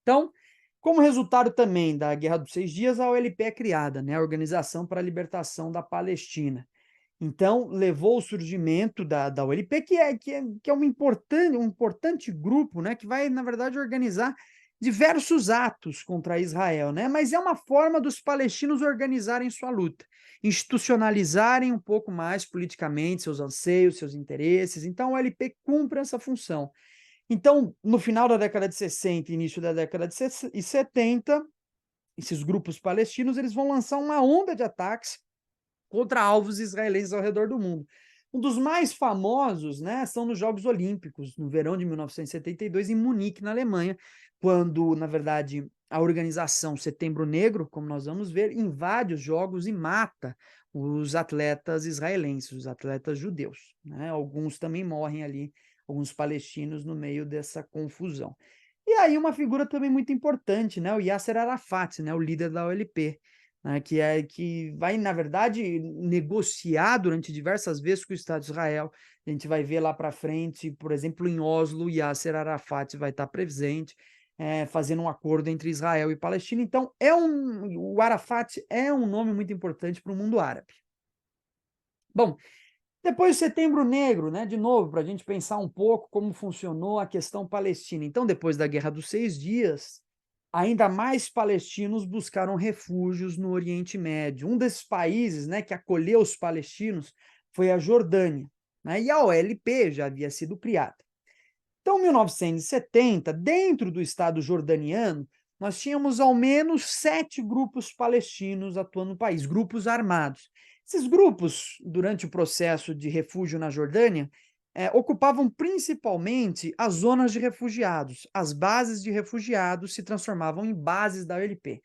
Então, como resultado também da Guerra dos Seis Dias, a OLP é criada, né, a Organização para a Libertação da Palestina. Então, levou o surgimento da OLP, que é um importante grupo, né, que vai, na verdade, organizar diversos atos contra Israel, né? Mas é uma forma dos palestinos organizarem sua luta, institucionalizarem um pouco mais politicamente seus anseios, seus interesses. Então, a OLP cumpre essa função. Então, no final da década de 60 e início da década de 70, esses grupos palestinos eles vão lançar uma onda de ataques contra alvos israelenses ao redor do mundo. Um dos mais famosos, né, são nos Jogos Olímpicos, no verão de 1972, em Munique, na Alemanha, quando, na verdade, a organização Setembro Negro, como nós vamos ver, invade os Jogos e mata os atletas israelenses, os atletas judeus, né? Alguns também morrem ali, alguns palestinos, no meio dessa confusão. E aí uma figura também muito importante, né, o Yasser Arafat, né, o líder da OLP, né, que vai, na verdade, negociar durante diversas vezes com o Estado de Israel. A gente vai ver lá para frente, por exemplo, em Oslo, Yasser Arafat vai estar presente, fazendo um acordo entre Israel e Palestina. Então, o Arafat é um nome muito importante para o mundo árabe. Bom, depois do Setembro Negro, né, de novo, para a gente pensar um pouco como funcionou a questão palestina. Então, depois da Guerra dos Seis Dias, ainda mais palestinos buscaram refúgios no Oriente Médio. Um desses países, né, que acolheu os palestinos foi a Jordânia, né, e a OLP já havia sido criada. Então, em 1970, dentro do Estado jordaniano, nós tínhamos ao menos 7 grupos palestinos atuando no país, grupos armados. Esses grupos, durante o processo de refúgio na Jordânia, ocupavam principalmente as zonas de refugiados. As bases de refugiados se transformavam em bases da OLP.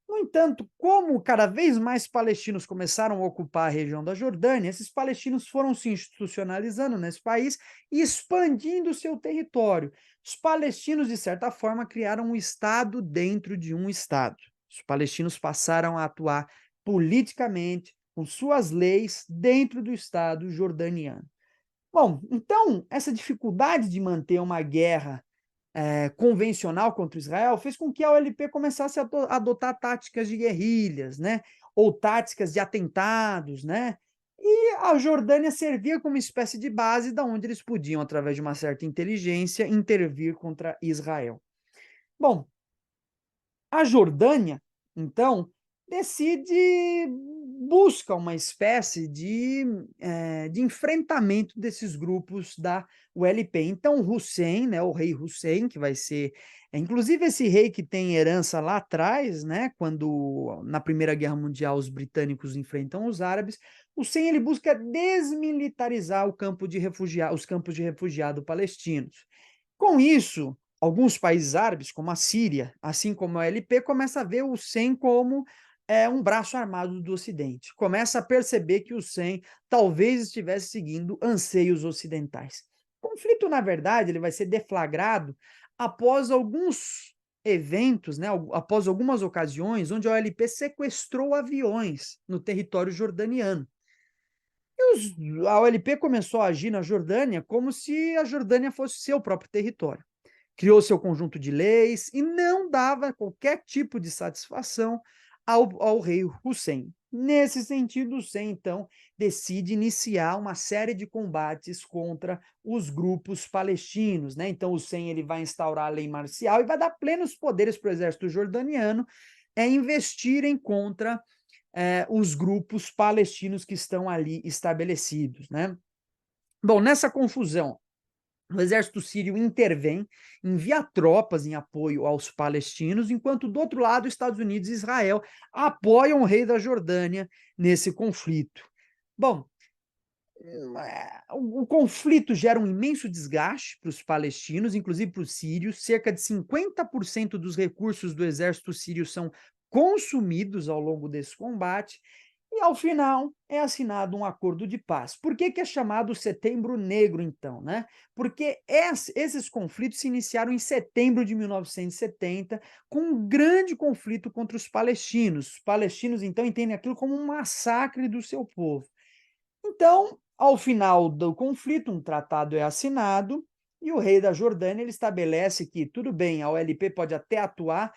No entanto, como cada vez mais palestinos começaram a ocupar a região da Jordânia, esses palestinos foram se institucionalizando nesse país e expandindo seu território. Os palestinos, de certa forma, criaram um Estado dentro de um Estado. Os palestinos passaram a atuar politicamente, com suas leis, dentro do Estado jordaniano. Bom, então, essa dificuldade de manter uma guerra convencional contra Israel fez com que a OLP começasse a adotar táticas de guerrilhas, né? Ou táticas de atentados, né? E a Jordânia servia como espécie de base da onde eles podiam, através de uma certa inteligência, intervir contra Israel. Bom, a Jordânia, então, decide busca uma espécie de enfrentamento desses grupos da ULP. Então, Hussein, né, o rei Hussein, que vai ser, inclusive esse rei que tem herança lá atrás, né, quando na Primeira Guerra Mundial os britânicos enfrentam os árabes, Hussein ele busca desmilitarizar os campos de refugiado palestinos. Com isso, alguns países árabes, como a Síria, assim como a LP, começa a ver o SEM como um braço armado do Ocidente. Começa a perceber que o SEM talvez estivesse seguindo anseios ocidentais. O conflito, na verdade, ele vai ser deflagrado após alguns eventos, né, após algumas ocasiões, onde a OLP sequestrou aviões no território jordaniano. A OLP começou a agir na Jordânia como se a Jordânia fosse seu próprio território. Criou seu conjunto de leis e não dava qualquer tipo de satisfação ao rei Hussein. Nesse sentido, Hussein, então, decide iniciar uma série de combates contra os grupos palestinos, né? Então, Hussein ele vai instaurar a lei marcial e vai dar plenos poderes para o exército jordaniano investirem contra os grupos palestinos que estão ali estabelecidos, né? Bom, nessa confusão, o exército sírio intervém, envia tropas em apoio aos palestinos, enquanto do outro lado, Estados Unidos e Israel apoiam o rei da Jordânia nesse conflito. Bom, o conflito gera um imenso desgaste para os palestinos, inclusive para os sírios. Cerca de 50% dos recursos do exército sírio são consumidos ao longo desse combate. E, ao final, é assinado um acordo de paz. Por que é chamado Setembro Negro, então, né? Porque esses conflitos se iniciaram em setembro de 1970, com um grande conflito contra os palestinos. Os palestinos, então, entendem aquilo como um massacre do seu povo. Então, ao final do conflito, um tratado é assinado E o rei da Jordânia ele estabelece que, tudo bem, a OLP pode até atuar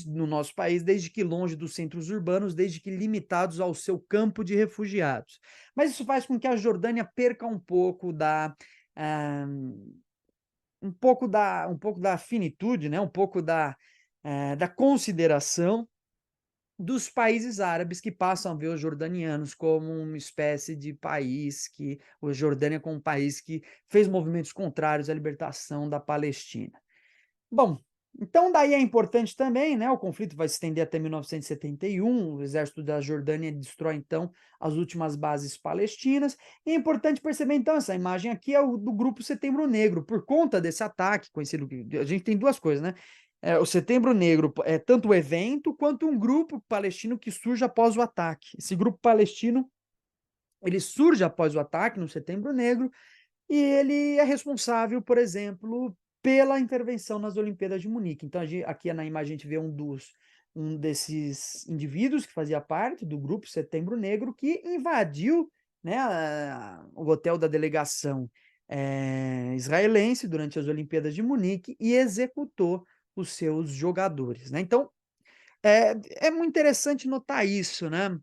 no nosso país, desde que longe dos centros urbanos, desde que limitados ao seu campo de refugiados. Mas isso faz com que a Jordânia perca ah, um pouco da finitude, né? Um pouco da consideração dos países árabes, que passam a ver os jordanianos como uma espécie de país que a Jordânia como um país que fez movimentos contrários à libertação da Palestina. Bom, então daí é importante também, né, o conflito vai se estender até 1971, o exército da Jordânia destrói então as últimas bases palestinas, e é importante perceber então, essa imagem aqui é do grupo Setembro Negro, por conta desse ataque, conhecido, a gente tem duas coisas, né, o Setembro Negro é tanto o evento, quanto um grupo palestino que surge após o ataque. Esse grupo palestino, ele surge após o ataque no Setembro Negro, e ele é responsável, por exemplo, pela intervenção nas Olimpíadas de Munique. Então, aqui na imagem a gente vê um desses indivíduos que fazia parte do grupo Setembro Negro, que invadiu, né, o hotel da delegação israelense durante as Olimpíadas de Munique e executou os seus jogadores, né? Então, é muito interessante notar isso, né?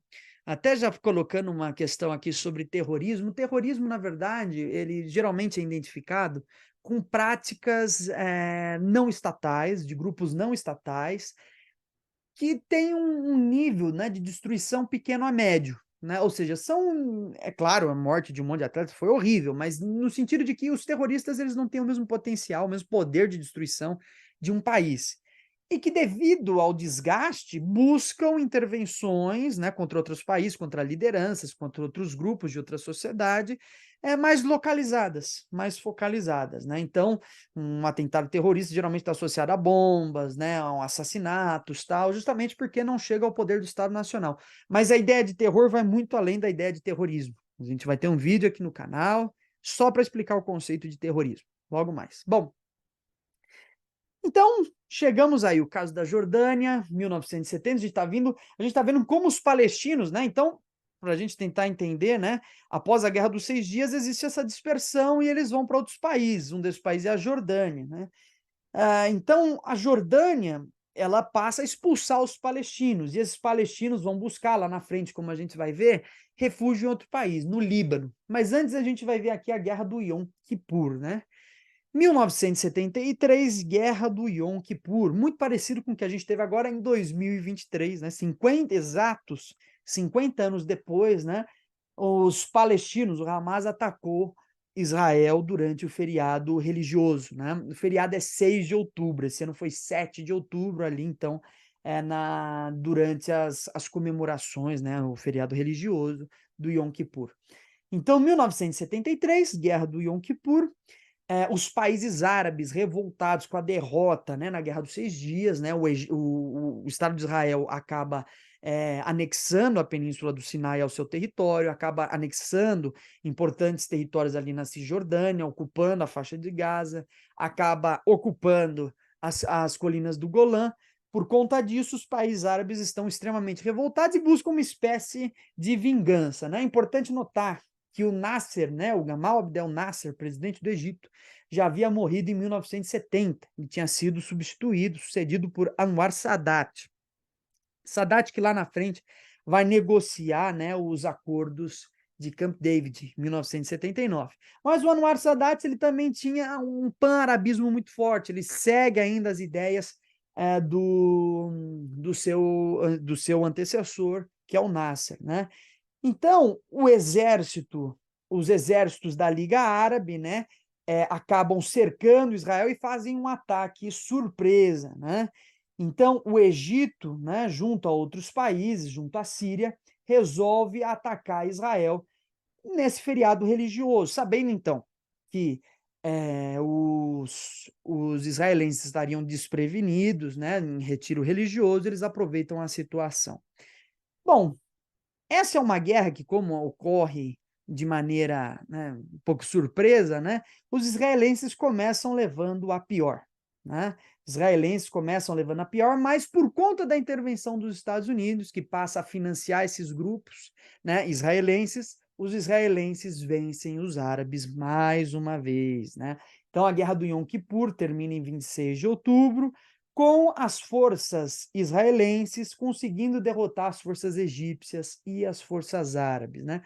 Até já colocando uma questão aqui sobre terrorismo. O terrorismo, na verdade, ele geralmente é identificado com práticas não estatais, de grupos não estatais, que têm um nível, né, de destruição pequeno a médio. Né? Ou seja, é claro, a morte de um monte de atletas foi horrível, mas no sentido de que os terroristas eles não têm o mesmo potencial, o mesmo poder de destruição de um país e que, devido ao desgaste, buscam intervenções, né, contra outros países, contra lideranças, contra outros grupos de outra sociedade, mais localizadas, mais focalizadas. Né? Então, um atentado terrorista geralmente está associado a bombas, né, a assassinatos, tal, justamente porque não chega ao poder do Estado Nacional. Mas a ideia de terror vai muito além da ideia de terrorismo. A gente vai ter um vídeo aqui no canal só para explicar o conceito de terrorismo, logo mais. Bom, então, chegamos aí, o caso da Jordânia, 1970, a gente tá vendo como os palestinos, né? Então, para a gente tentar entender, né? Após a Guerra dos 6 Dias, existe essa dispersão e eles vão para outros países. Um desses países é a Jordânia, né? Então, a Jordânia, ela passa a expulsar os palestinos, e esses palestinos vão buscar lá na frente, como a gente vai ver, refúgio em outro país, no Líbano. Mas antes a gente vai ver aqui a Guerra do Yom Kippur, né? 1973, Guerra do Yom Kippur, muito parecido com o que a gente teve agora em 2023, né? 50 anos depois, né? Os palestinos, o Hamas atacou Israel durante o feriado religioso, né? O feriado é 6 de outubro, esse ano foi 7 de outubro ali, então, durante as comemorações, né? O feriado religioso do Yom Kippur. Então, 1973, Guerra do Yom Kippur, os países árabes revoltados com a derrota, né, na Guerra dos 6 Dias, né, o Estado de Israel acaba anexando a Península do Sinai ao seu território, acaba anexando importantes territórios ali na Cisjordânia, ocupando a faixa de Gaza, acaba ocupando as colinas do Golã. Por conta disso, os países árabes estão extremamente revoltados e buscam uma espécie de vingança. Né? É importante notar que o Nasser, né, o Gamal Abdel Nasser, presidente do Egito, já havia morrido em 1970 e tinha sido sucedido por Anwar Sadat. Sadat que lá na frente vai negociar, né, os acordos de Camp David, em 1979. Mas o Anwar Sadat ele também tinha um pan-arabismo muito forte, ele segue ainda as ideias do seu antecessor, que é o Nasser. Né? Então, os exércitos da Liga Árabe, né, acabam cercando Israel e fazem um ataque surpresa. Né? Então, o Egito, né, junto a outros países, junto à Síria, resolve atacar Israel nesse feriado religioso, sabendo então que os israelenses estariam desprevenidos, né, em retiro religioso, eles aproveitam a situação. Bom, essa é uma guerra que, como ocorre de maneira, né, um pouco surpresa, né, os israelenses começam levando a pior. Né? Os israelenses começam levando a pior, mas por conta da intervenção dos Estados Unidos, que passa a financiar esses grupos, né, israelenses, os israelenses vencem os árabes mais uma vez. Né? Então, a Guerra do Yom Kippur termina em 26 de outubro, com as forças israelenses conseguindo derrotar as forças egípcias e as forças árabes, né?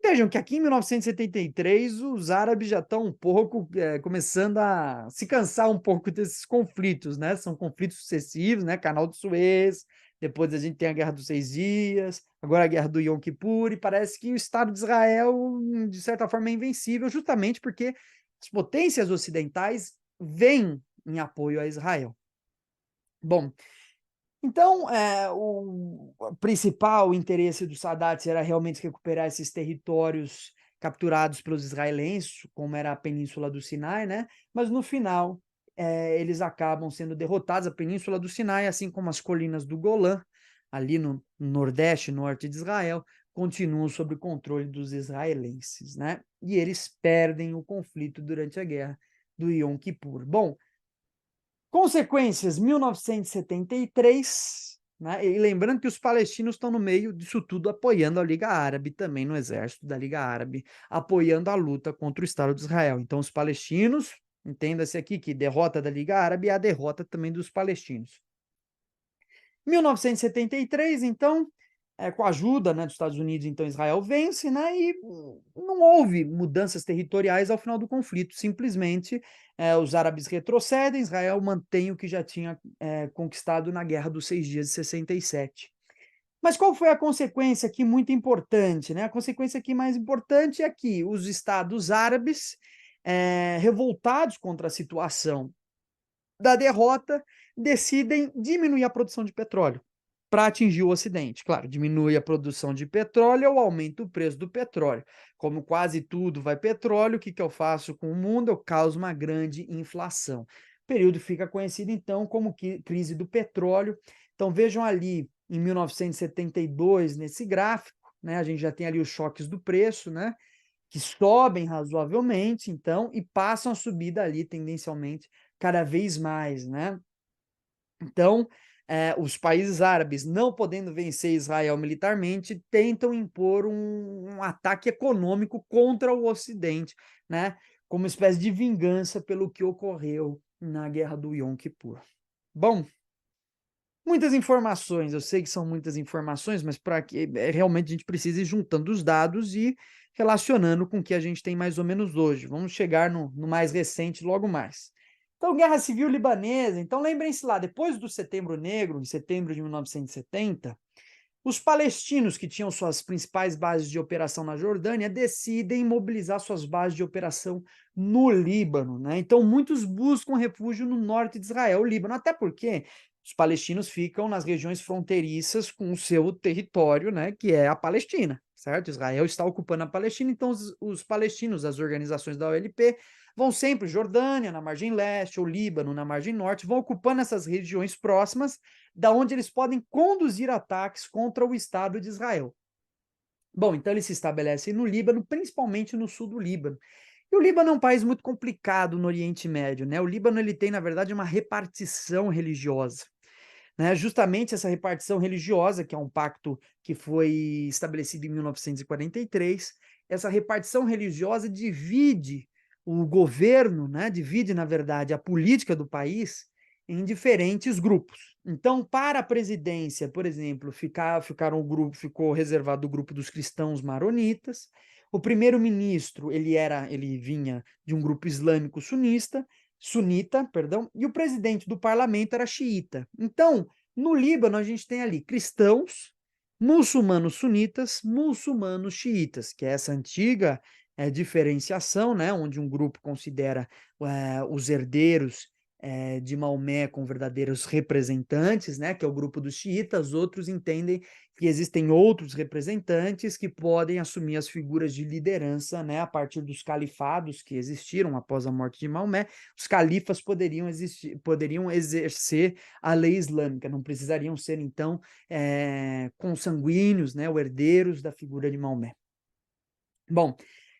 Vejam que aqui em 1973 os árabes já estão um pouco começando a se cansar um pouco desses conflitos, né? São conflitos sucessivos, né? Canal de Suez, depois a gente tem a Guerra dos Seis Dias, agora a Guerra do Yom Kippur, e parece que o Estado de Israel, de certa forma, é invencível, justamente porque as potências ocidentais vêm em apoio a Israel. Bom, então, o principal interesse do Sadat era realmente recuperar esses territórios capturados pelos israelenses, como era a Península do Sinai, né? Mas no final, eles acabam sendo derrotados. A Península do Sinai, assim como as colinas do Golã, ali no nordeste, norte de Israel, continuam sob o controle dos israelenses, né? E eles perdem o conflito durante a guerra do Yom Kippur. Bom, consequências, 1973, né? E lembrando que os palestinos estão no meio disso tudo, apoiando a Liga Árabe, também no exército da Liga Árabe, apoiando a luta contra o Estado de Israel. Então, os palestinos, entenda-se aqui que derrota da Liga Árabe é a derrota também dos palestinos. 1973, então, com a ajuda, né, dos Estados Unidos, então Israel vence, né, e não houve mudanças territoriais ao final do conflito, simplesmente os árabes retrocedem, Israel mantém o que já tinha conquistado na Guerra dos Seis Dias de 67. Mas qual foi a consequência aqui muito importante, né? A consequência aqui mais importante é que os estados árabes, revoltados contra a situação da derrota, decidem diminuir a produção de petróleo para atingir o Ocidente. Claro, diminui a produção de petróleo ou aumenta o preço do petróleo. Como quase tudo vai petróleo, o que eu faço com o mundo? Eu causo uma grande inflação. O período fica conhecido, então, como crise do petróleo. Então, vejam ali, em 1972, nesse gráfico, né, a gente já tem ali os choques do preço, né, que sobem razoavelmente, então, e passam a subir dali, tendencialmente, cada vez mais, né? Então, os países árabes, não podendo vencer Israel militarmente, tentam impor um ataque econômico contra o Ocidente, né? Como uma espécie de vingança pelo que ocorreu na Guerra do Yom Kippur. Bom, muitas informações, eu sei que são muitas informações, mas para que realmente a gente precisa ir juntando os dados e relacionando com o que a gente tem mais ou menos hoje. Vamos chegar no mais recente logo mais. Então, Guerra Civil Libanesa. Então, lembrem-se lá, depois do Setembro Negro, em setembro de 1970, os palestinos que tinham suas principais bases de operação na Jordânia decidem mobilizar suas bases de operação no Líbano, né? Então, muitos buscam refúgio no norte de Israel, o Líbano, até porque os palestinos ficam nas regiões fronteiriças com o seu território, né, que é a Palestina, certo? Israel está ocupando a Palestina, então os palestinos, as organizações da OLP, vão sempre, Jordânia, na margem leste, ou Líbano, na margem norte, vão ocupando essas regiões próximas, da onde eles podem conduzir ataques contra o Estado de Israel. Bom, então eles se estabelecem no Líbano, principalmente no sul do Líbano. E o Líbano é um país muito complicado no Oriente Médio, né? O Líbano ele tem, na verdade, uma repartição religiosa, né? Justamente essa repartição religiosa, que é um pacto que foi estabelecido em 1943, essa repartição religiosa divide o governo, né? Divide, na verdade, a política do país em diferentes grupos. Então, para a presidência, por exemplo, ficou reservado o grupo dos cristãos maronitas. O primeiro-ministro, ele vinha de um grupo islâmico sunita, perdão, e o presidente do parlamento era xiita. Então, no Líbano, a gente tem ali cristãos, muçulmanos sunitas, muçulmanos xiitas, que é essa antiga diferenciação, né, onde um grupo considera os herdeiros de Maomé como verdadeiros representantes, né, que é o grupo dos xiitas, outros entendem que existem outros representantes que podem assumir as figuras de liderança, né, a partir dos califados que existiram após a morte de Maomé. Os califas poderiam exercer a lei islâmica, não precisariam ser, então, consanguíneos, né, ou herdeiros da figura de Maomé. Bom,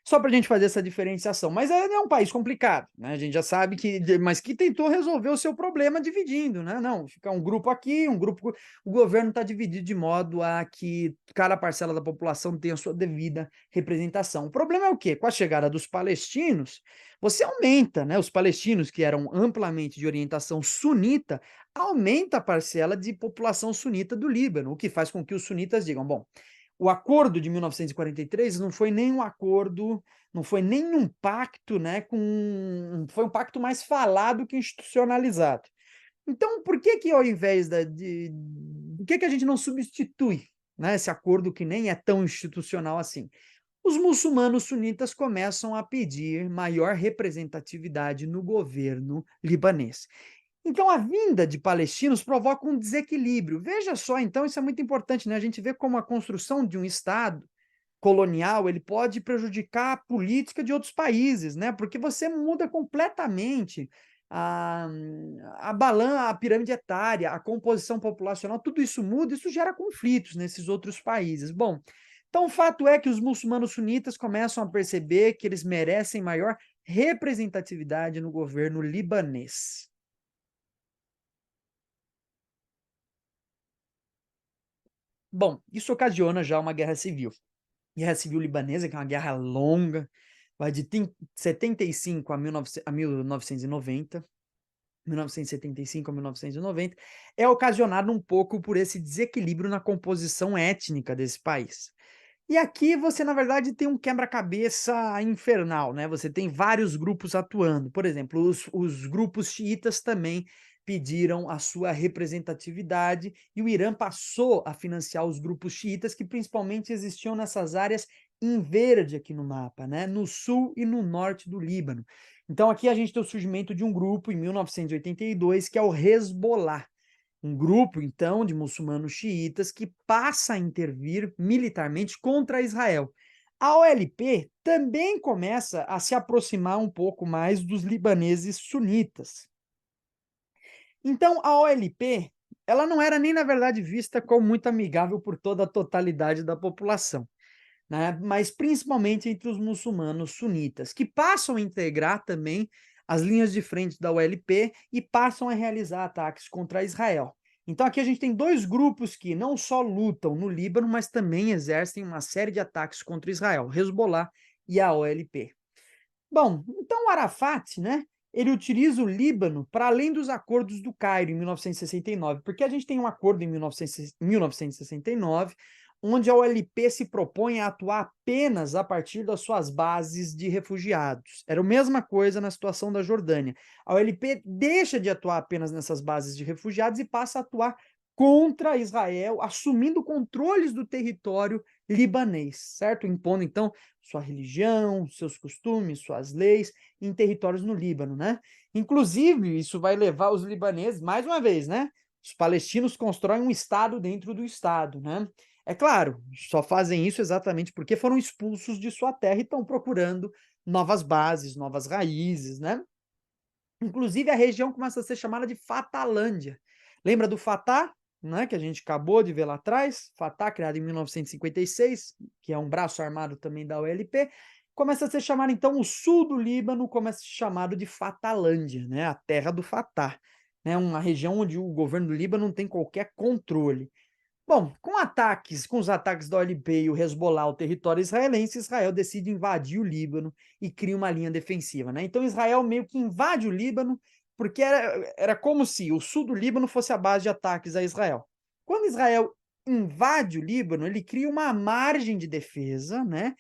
Só para a gente fazer essa diferenciação. Mas é um país complicado, né? A gente já sabe mas que tentou resolver o seu problema dividindo, né? Não, fica um grupo aqui, um grupo. O governo está dividido de modo a que cada parcela da população tenha a sua devida representação. O problema é o quê? Com a chegada dos palestinos, você aumenta, né? Os palestinos, que eram amplamente de orientação sunita, aumenta a parcela de população sunita do Líbano, o que faz com que os sunitas digam: bom, o acordo de 1943 não foi nem um acordo, não foi nem um pacto, né, foi um pacto mais falado que institucionalizado. Então, por que que ao invés por que que a gente não substitui, né, esse acordo que nem é tão institucional assim? Os muçulmanos sunitas começam a pedir maior representatividade no governo libanês. Então, a vinda de palestinos provoca um desequilíbrio. Veja só, então, isso é muito importante, né? A gente vê como a construção de um Estado colonial ele pode prejudicar a política de outros países, né? Porque você muda completamente a, a pirâmide etária, a composição populacional, tudo isso muda, isso gera conflitos nesses outros países. Bom, então o fato é que os muçulmanos sunitas começam a perceber que eles merecem maior representatividade no governo libanês. Bom, isso ocasiona já uma guerra civil. Guerra Civil Libanesa, que é uma guerra longa, vai de 75 a 1990, 1975 a 1990, é ocasionado um pouco por esse desequilíbrio na composição étnica desse país. E aqui você, na verdade, tem um quebra-cabeça infernal, né? Você tem vários grupos atuando. Por exemplo, os grupos xiitas também pediram a sua representatividade e o Irã passou a financiar os grupos xiitas que principalmente existiam nessas áreas em verde aqui no mapa, né? No sul e no norte do Líbano. Então aqui a gente tem o surgimento de um grupo em 1982 que é o Hezbollah, um grupo, então, de muçulmanos xiitas que passa a intervir militarmente contra Israel. A OLP também começa a se aproximar um pouco mais dos libaneses sunitas. Então, a OLP, ela não era nem, na verdade, vista como muito amigável por toda a totalidade da população, né? Mas principalmente entre os muçulmanos sunitas, que passam a integrar também as linhas de frente da ULP e passam a realizar ataques contra Israel. Então aqui a gente tem dois grupos que não só lutam no Líbano, mas também exercem uma série de ataques contra Israel, Hezbollah e a OLP. Bom, então o Arafat, né, ele utiliza o Líbano para além dos acordos do Cairo em 1969, porque a gente tem um acordo em 1969, onde a OLP se propõe a atuar apenas a partir das suas bases de refugiados. Era a mesma coisa na situação da Jordânia. A OLP deixa de atuar apenas nessas bases de refugiados e passa a atuar contra Israel, assumindo controles do território libanês, certo? Impondo, então, sua religião, seus costumes, suas leis em territórios no Líbano, né? Inclusive, isso vai levar os libaneses, mais uma vez, né? Os palestinos constroem um Estado dentro do Estado, né? É claro, só fazem isso exatamente porque foram expulsos de sua terra e estão procurando novas bases, novas raízes, né? Inclusive, a região começa a ser chamada de Fatalândia. Lembra do Fatah, né, que a gente acabou de ver lá atrás? Fatah, criado em 1956, que é um braço armado também da OLP. Começa a ser chamado, então, o sul do Líbano começa a ser chamado de Fatalândia, né, a terra do Fatah. Né, uma região onde o governo do Líbano não tem qualquer controle. Bom, com os ataques da OLP e o Hezbollah ao território israelense, Israel decide invadir o Líbano e cria uma linha defensiva, né? Então Israel meio que invade o Líbano, porque era como se o sul do Líbano fosse a base de ataques a Israel. Quando Israel invade o Líbano, ele cria uma margem de defesa, né?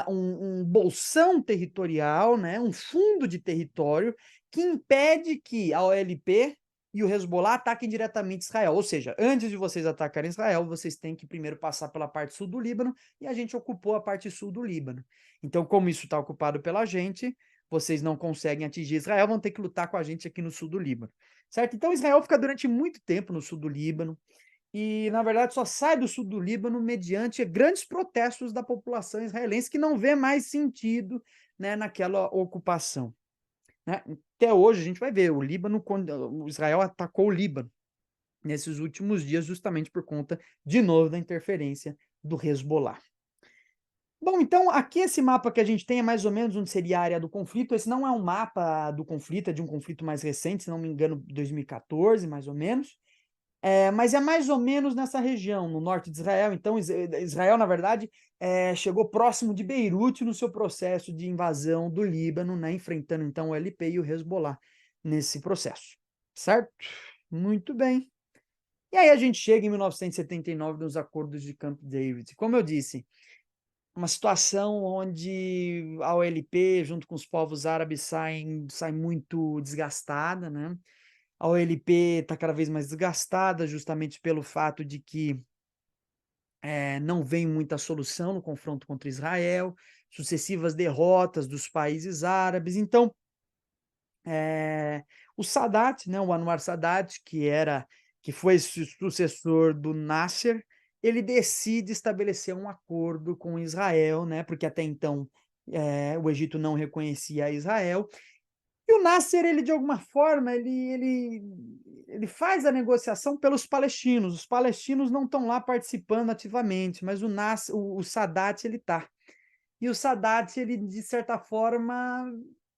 Um bolsão territorial, né? Um fundo de território que impede que a OLP e o Hezbollah ataquem diretamente Israel. Ou seja, antes de vocês atacarem Israel, vocês têm que primeiro passar pela parte sul do Líbano, e a gente ocupou a parte sul do Líbano. Então, como isso está ocupado pela gente, vocês não conseguem atingir Israel, vão ter que lutar com a gente aqui no sul do Líbano. Certo? Então, Israel fica durante muito tempo no sul do Líbano, e, na verdade, só sai do sul do Líbano mediante grandes protestos da população israelense que não vê mais sentido, né, naquela ocupação. Né? Até hoje a gente vai ver, o Líbano, quando o Israel atacou o Líbano nesses últimos dias, justamente por conta, de novo, da interferência do Hezbollah. Bom, então aqui esse mapa que a gente tem é mais ou menos onde seria a área do conflito. Esse não é um mapa do conflito, é de um conflito mais recente, se não me engano, 2014, mais ou menos. Mas é mais ou menos nessa região, no norte de Israel. Então, Israel, na verdade, chegou próximo de Beirute no seu processo de invasão do Líbano, né, enfrentando então o LP e o Hezbollah nesse processo, certo? Muito bem. E aí a gente chega em 1979 nos acordos de Camp David. Como eu disse, uma situação onde a OLP, junto com os povos árabes, sai muito desgastada, né? A OLP está cada vez mais desgastada, justamente pelo fato de que não vem muita solução no confronto contra Israel, sucessivas derrotas dos países árabes. Então, o Sadat, né, o Anwar Sadat, que foi sucessor do Nasser, ele decide estabelecer um acordo com Israel, né, porque até então o Egito não reconhecia Israel, e o Nasser, ele de alguma forma, ele faz a negociação pelos palestinos. Os palestinos não estão lá participando ativamente, mas o Sadat, ele está. E o Sadat, ele, de certa forma,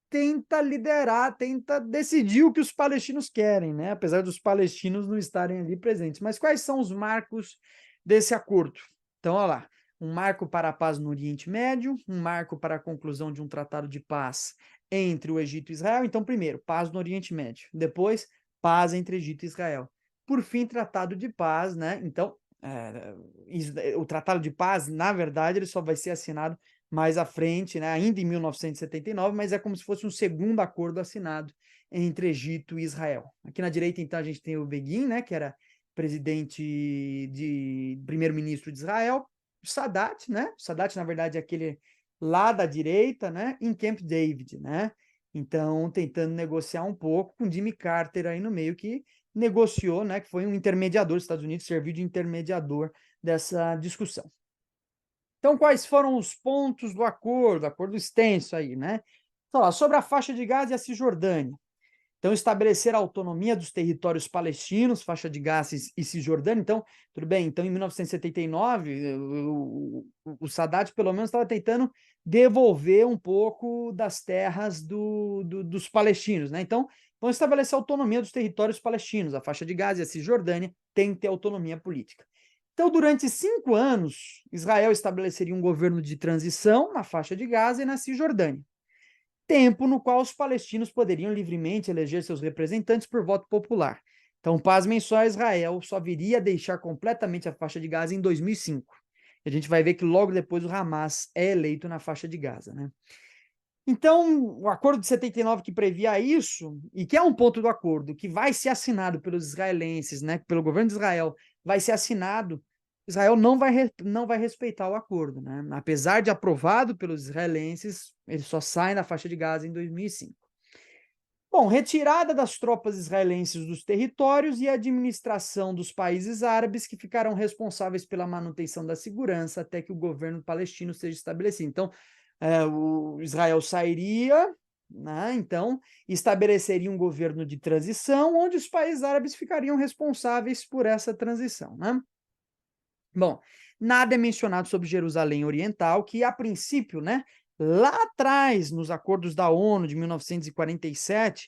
tenta liderar, tenta decidir o que os palestinos querem, né? Apesar dos palestinos não estarem ali presentes. Mas quais são os marcos desse acordo? Então, olha lá, um marco para a paz no Oriente Médio, um marco para a conclusão de um tratado de paz entre o Egito e Israel. Então, primeiro, paz no Oriente Médio. Depois, paz entre Egito e Israel. Por fim, tratado de paz, né? Então, o tratado de paz, na verdade, ele só vai ser assinado mais à frente, né, ainda em 1979, mas é como se fosse um segundo acordo assinado entre Egito e Israel. Aqui na direita, então, a gente tem o Begin, né, que era primeiro-ministro de Israel, o Sadat, né? O Sadat, na verdade, é aquele lá da direita, né, em Camp David, né? Então, tentando negociar um pouco com Jimmy Carter aí no meio, que negociou, né, que foi um intermediador, os Estados Unidos serviu de intermediador dessa discussão. Então, quais foram os pontos do acordo extenso aí, né? Então, sobre a faixa de Gaza e a Cisjordânia. Então, estabelecer a autonomia dos territórios palestinos, faixa de Gaza e Cisjordânia. Então, tudo bem, então em 1979, o Sadat pelo menos estava tentando devolver um pouco das terras dos palestinos, né? Então, vão estabelecer a autonomia dos territórios palestinos, a faixa de Gaza e a Cisjordânia tem que ter autonomia política. Então, durante 5 anos, Israel estabeleceria um governo de transição na faixa de Gaza e na Cisjordânia, tempo no qual os palestinos poderiam livremente eleger seus representantes por voto popular. Então, pasmem só, Israel só viria a deixar completamente a faixa de Gaza em 2005. A gente vai ver que logo depois o Hamas é eleito na faixa de Gaza, né? Então, o acordo de 79 que previa isso, e que é um ponto do acordo, que vai ser assinado pelos israelenses, né, pelo governo de Israel, vai ser assinado, Israel não vai respeitar o acordo, né? Apesar de aprovado pelos israelenses, ele só sai da faixa de Gaza em 2005. Bom, retirada das tropas israelenses dos territórios e administração dos países árabes que ficarão responsáveis pela manutenção da segurança até que o governo palestino seja estabelecido. Então, o Israel sairia, né, então, estabeleceria um governo de transição, onde os países árabes ficariam responsáveis por essa transição, né? Bom, nada é mencionado sobre Jerusalém Oriental, que a princípio, né, lá atrás, nos acordos da ONU de 1947,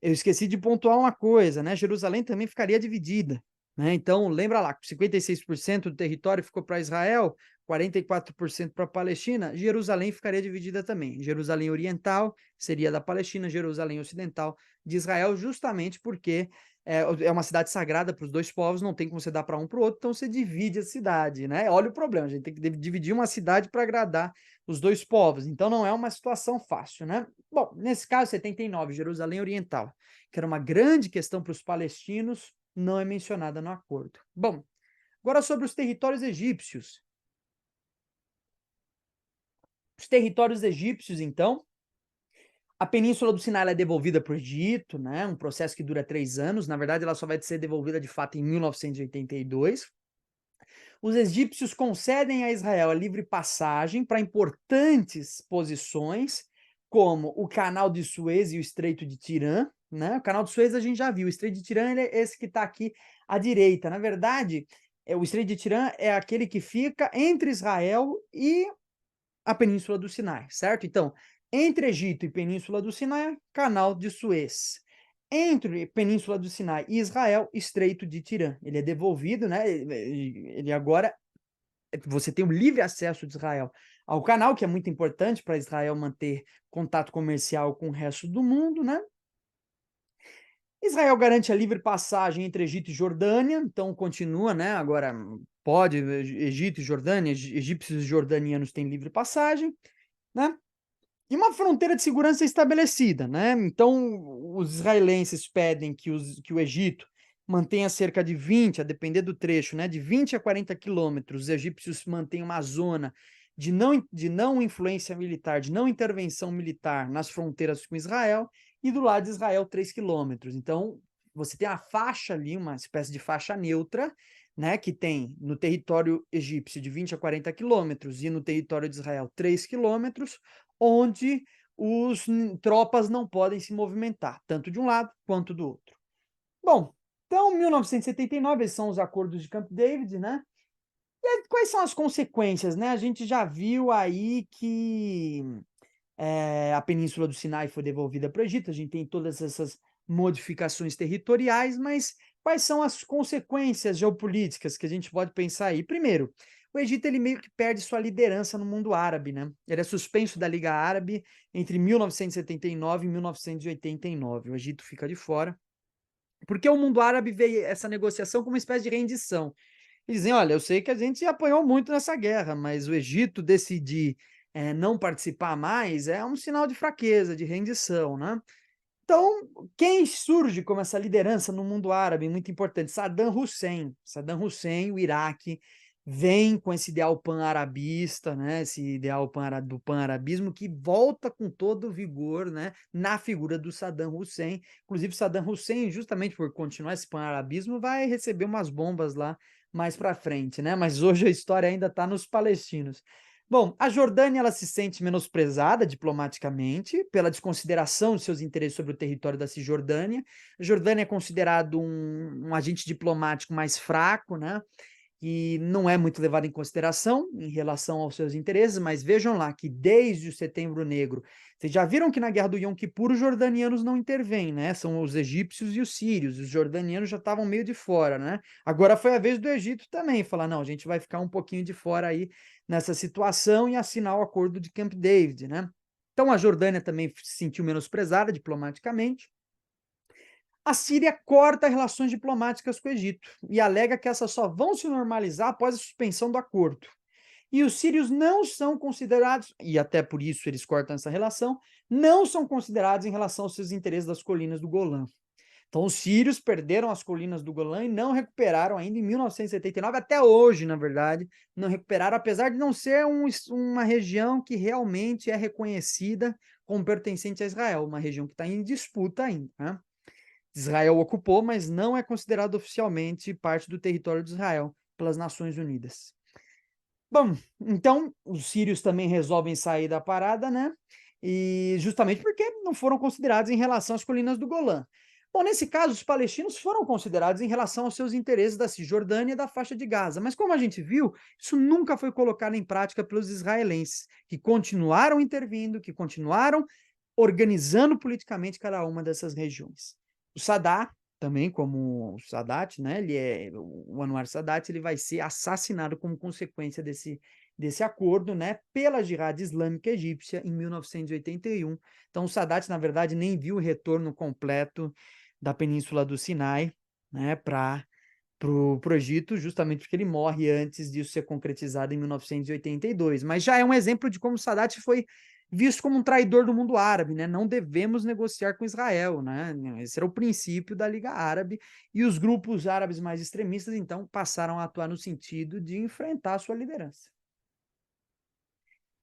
eu esqueci de pontuar uma coisa, né? Jerusalém também ficaria dividida, né? Então, lembra lá, 56% do território ficou para Israel, 44% para a Palestina, Jerusalém ficaria dividida também. Jerusalém Oriental seria da Palestina, Jerusalém Ocidental de Israel, justamente porque é uma cidade sagrada para os dois povos, não tem como você dar para um para o outro, então você divide a cidade, né? Olha o problema, a gente tem que dividir uma cidade para agradar os dois povos, então não é uma situação fácil, né? Bom, nesse caso, 79, Jerusalém Oriental, que era uma grande questão para os palestinos, não é mencionada no acordo. Bom, agora sobre os territórios egípcios. Os territórios egípcios, então, a Península do Sinai é devolvida para o Egito, né? Um processo que dura 3 anos. Na verdade, ela só vai ser devolvida de fato em 1982. Os egípcios concedem a Israel a livre passagem para importantes posições, como o Canal de Suez e o Estreito de Tirã, né? O Canal de Suez a gente já viu, o Estreito de Tirã é esse que está aqui à direita. Na verdade, o Estreito de Tirã é aquele que fica entre Israel e a Península do Sinai, certo? Então, entre Egito e Península do Sinai, Canal de Suez. Entre Península do Sinai e Israel, Estreito de Tirã. Ele é devolvido, né? Ele agora você tem o livre acesso de Israel ao canal, que é muito importante para Israel manter contato comercial com o resto do mundo, né? Israel garante a livre passagem entre Egito e Jordânia, então continua, né? Agora pode, Egito e Jordânia, egípcios e jordanianos têm livre passagem, né? E uma fronteira de segurança estabelecida, né? Então, os israelenses pedem que o Egito mantenha cerca de 20, a depender do trecho, né? De 20 a 40 quilômetros. Os egípcios mantêm uma zona de não influência militar, de não intervenção militar nas fronteiras com Israel, e do lado de Israel, 3 quilômetros. Então, você tem a faixa ali, uma espécie de faixa neutra, né, que tem no território egípcio de 20 a 40 quilômetros e no território de Israel 3 quilômetros, onde os tropas não podem se movimentar, tanto de um lado quanto do outro. Bom, então, 1979, esses são os acordos de Camp David, né? E aí, quais são as consequências, né? A gente já viu aí que a Península do Sinai foi devolvida para o Egito, a gente tem todas essas modificações territoriais, mas quais são as consequências geopolíticas que a gente pode pensar aí? Primeiro, o Egito ele meio que perde sua liderança no mundo árabe, né? Ele é suspenso da Liga Árabe entre 1979 e 1989. O Egito fica de fora, porque o mundo árabe vê essa negociação como uma espécie de rendição. E dizem, olha, eu sei que a gente apanhou muito nessa guerra, mas o Egito decidir não participar mais é um sinal de fraqueza, de rendição, né? Então, quem surge como essa liderança no mundo árabe, muito importante? Saddam Hussein. Saddam Hussein, o Iraque, vem com esse ideal pan-arabista, né? Esse ideal do pan-arabismo que volta com todo o vigor, né? Na figura do Saddam Hussein. Inclusive, Saddam Hussein, justamente por continuar esse pan-arabismo, vai receber umas bombas lá mais para frente, né? Mas hoje a história ainda está nos palestinos. Bom, a Jordânia ela se sente menosprezada diplomaticamente pela desconsideração de seus interesses sobre o território da Cisjordânia. A Jordânia é considerado um agente diplomático mais fraco, né? E não é muito levado em consideração em relação aos seus interesses, mas vejam lá que desde o Setembro Negro, vocês já viram que na Guerra do Yom Kippur os jordanianos não intervêm, né? São os egípcios e os sírios, os jordanianos já estavam meio de fora, né? Agora foi a vez do Egito também, falar, não, a gente vai ficar um pouquinho de fora aí nessa situação e assinar o acordo de Camp David, né? Então a Jordânia também se sentiu menosprezada diplomaticamente. A Síria corta relações diplomáticas com o Egito e alega que essas só vão se normalizar após a suspensão do acordo. E os sírios não são considerados, e até por isso eles cortam essa relação, não são considerados em relação aos seus interesses das colinas do Golã. Então, os sírios perderam as colinas do Golã e não recuperaram ainda em 1979, até hoje, na verdade, não recuperaram, apesar de não ser uma região que realmente é reconhecida como pertencente a Israel, uma região que está em disputa ainda, né? Israel ocupou, mas não é considerado oficialmente parte do território de Israel pelas Nações Unidas. Bom, então os sírios também resolvem sair da parada, né? E justamente porque não foram considerados em relação às colinas do Golã. Bom, nesse caso, os palestinos foram considerados em relação aos seus interesses da Cisjordânia e da faixa de Gaza. Mas como a gente viu, isso nunca foi colocado em prática pelos israelenses, que continuaram intervindo, que continuaram organizando politicamente cada uma dessas regiões. O Sadat, também como o Sadat, né, o Anwar Sadat, ele vai ser assassinado como consequência desse acordo, né, pela Jihad Islâmica Egípcia em 1981. Então o Sadat, na verdade, nem viu o retorno completo da Península do Sinai, né, para o Egito, justamente porque ele morre antes disso ser concretizado em 1982. Mas já é um exemplo de como o Sadat foi visto como um traidor do mundo árabe, né? Não devemos negociar com Israel, né? Esse era o princípio da Liga Árabe, e os grupos árabes mais extremistas, então, passaram a atuar no sentido de enfrentar a sua liderança.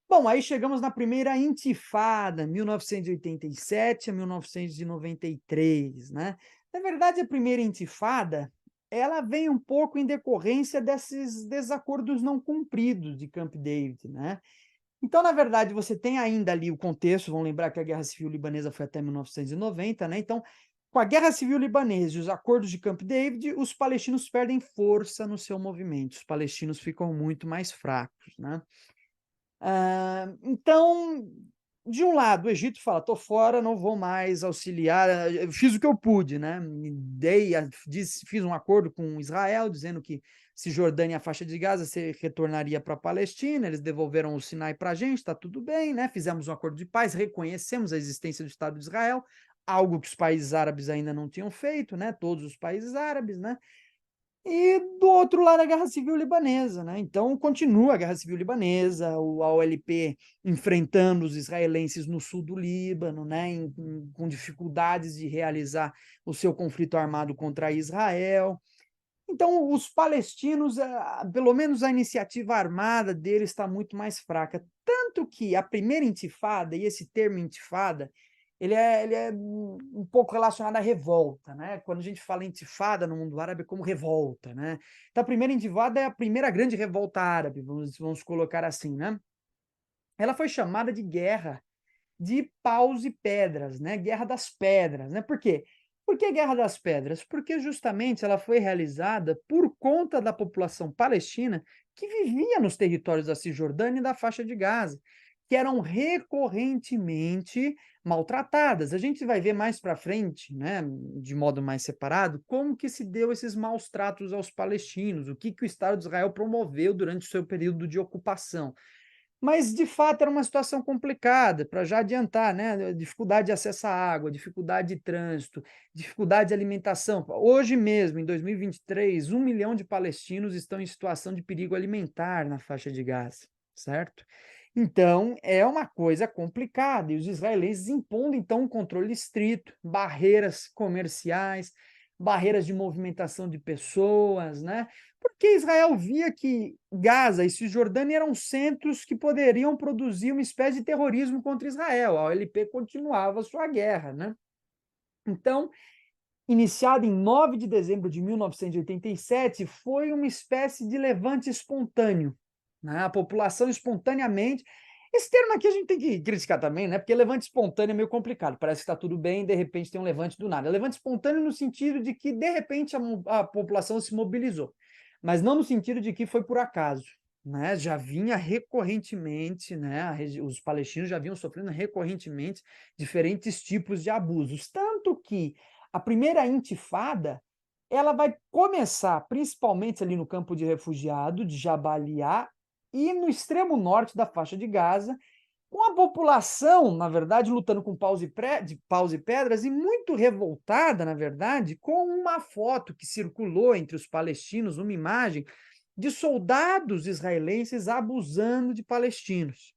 Bom, aí chegamos na primeira intifada, 1987 a 1993, né? Na verdade, a primeira intifada, ela vem um pouco em decorrência desses desacordos não cumpridos de Camp David, né? Então, na verdade, você tem ainda ali o contexto, vamos lembrar que a Guerra Civil Libanesa foi até 1990, né? Então, com a Guerra Civil Libanesa e os acordos de Camp David, os palestinos perdem força no seu movimento, os palestinos ficam muito mais fracos, né? Então, de um lado, o Egito fala: "Tô fora, não vou mais auxiliar", eu fiz o que eu pude, né, me dei a fiz um acordo com Israel, dizendo que Cisjordânia e a faixa de Gaza se retornaria para a Palestina, eles devolveram o Sinai para a gente, está tudo bem, né, fizemos um acordo de paz, reconhecemos a existência do Estado de Israel, algo que os países árabes ainda não tinham feito, né, todos os países árabes, né. E do outro lado a guerra civil libanesa, né, então continua a guerra civil libanesa, a OLP enfrentando os israelenses no sul do Líbano, né, com dificuldades de realizar o seu conflito armado contra Israel. Então os palestinos, pelo menos a iniciativa armada deles está muito mais fraca, tanto que a primeira intifada, e esse termo intifada, ele é um pouco relacionado à revolta, né, quando a gente fala intifada no mundo árabe é como revolta, né. Então a primeira intifada é a primeira grande revolta árabe, vamos colocar assim, né. Ela foi chamada de guerra de paus e pedras, né, Guerra das Pedras, né, por quê? Por que Guerra das Pedras? Porque justamente ela foi realizada por conta da população palestina que vivia nos territórios da Cisjordânia e da faixa de Gaza, que eram recorrentemente maltratadas. A gente vai ver mais para frente, né, de modo mais separado, como que se deu esses maus tratos aos palestinos, o que que o Estado de Israel promoveu durante o seu período de ocupação. Mas, de fato, era uma situação complicada, para já adiantar, né, dificuldade de acesso à água, dificuldade de trânsito, dificuldade de alimentação. Hoje mesmo, em 2023, 1 milhão de palestinos estão em situação de perigo alimentar na faixa de Gaza, certo? Então, é uma coisa complicada, e os israelenses impondo, então, um controle estrito, barreiras comerciais, barreiras de movimentação de pessoas, né? Porque Israel via que Gaza e Cisjordânia eram centros que poderiam produzir uma espécie de terrorismo contra Israel. A OLP continuava a sua guerra, né? Então, iniciada em 9 de dezembro de 1987, foi uma espécie de levante espontâneo, né? A população espontaneamente. Esse termo aqui a gente tem que criticar também, né? Porque levante espontâneo é meio complicado. Parece que está tudo bem, e de repente tem um levante do nada. Levante espontâneo no sentido de que, de repente, a população se mobilizou, mas não no sentido de que foi por acaso. Né, já vinha recorrentemente, né, os palestinos já vinham sofrendo recorrentemente diferentes tipos de abusos, tanto que a primeira intifada, ela vai começar principalmente ali no campo de refugiado de Jabalia e no extremo norte da faixa de Gaza, com a população, na verdade, lutando com paus e pedras e muito revoltada, na verdade, com uma foto que circulou entre os palestinos, uma imagem de soldados israelenses abusando de palestinos.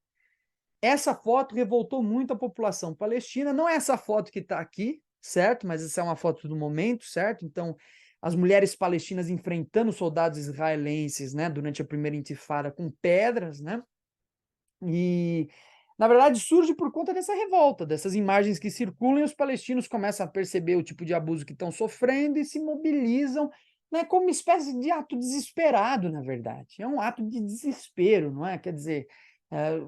Essa foto revoltou muito a população palestina, não é essa foto que está aqui, certo? Mas essa é uma foto do momento, certo? Então, as mulheres palestinas enfrentando soldados israelenses, né, durante a primeira intifada com pedras, né? E, na verdade, surge por conta dessa revolta, dessas imagens que circulam e os palestinos começam a perceber o tipo de abuso que estão sofrendo e se mobilizam, né, como uma espécie de ato desesperado, na verdade. É um ato de desespero, não é? Quer dizer, eh,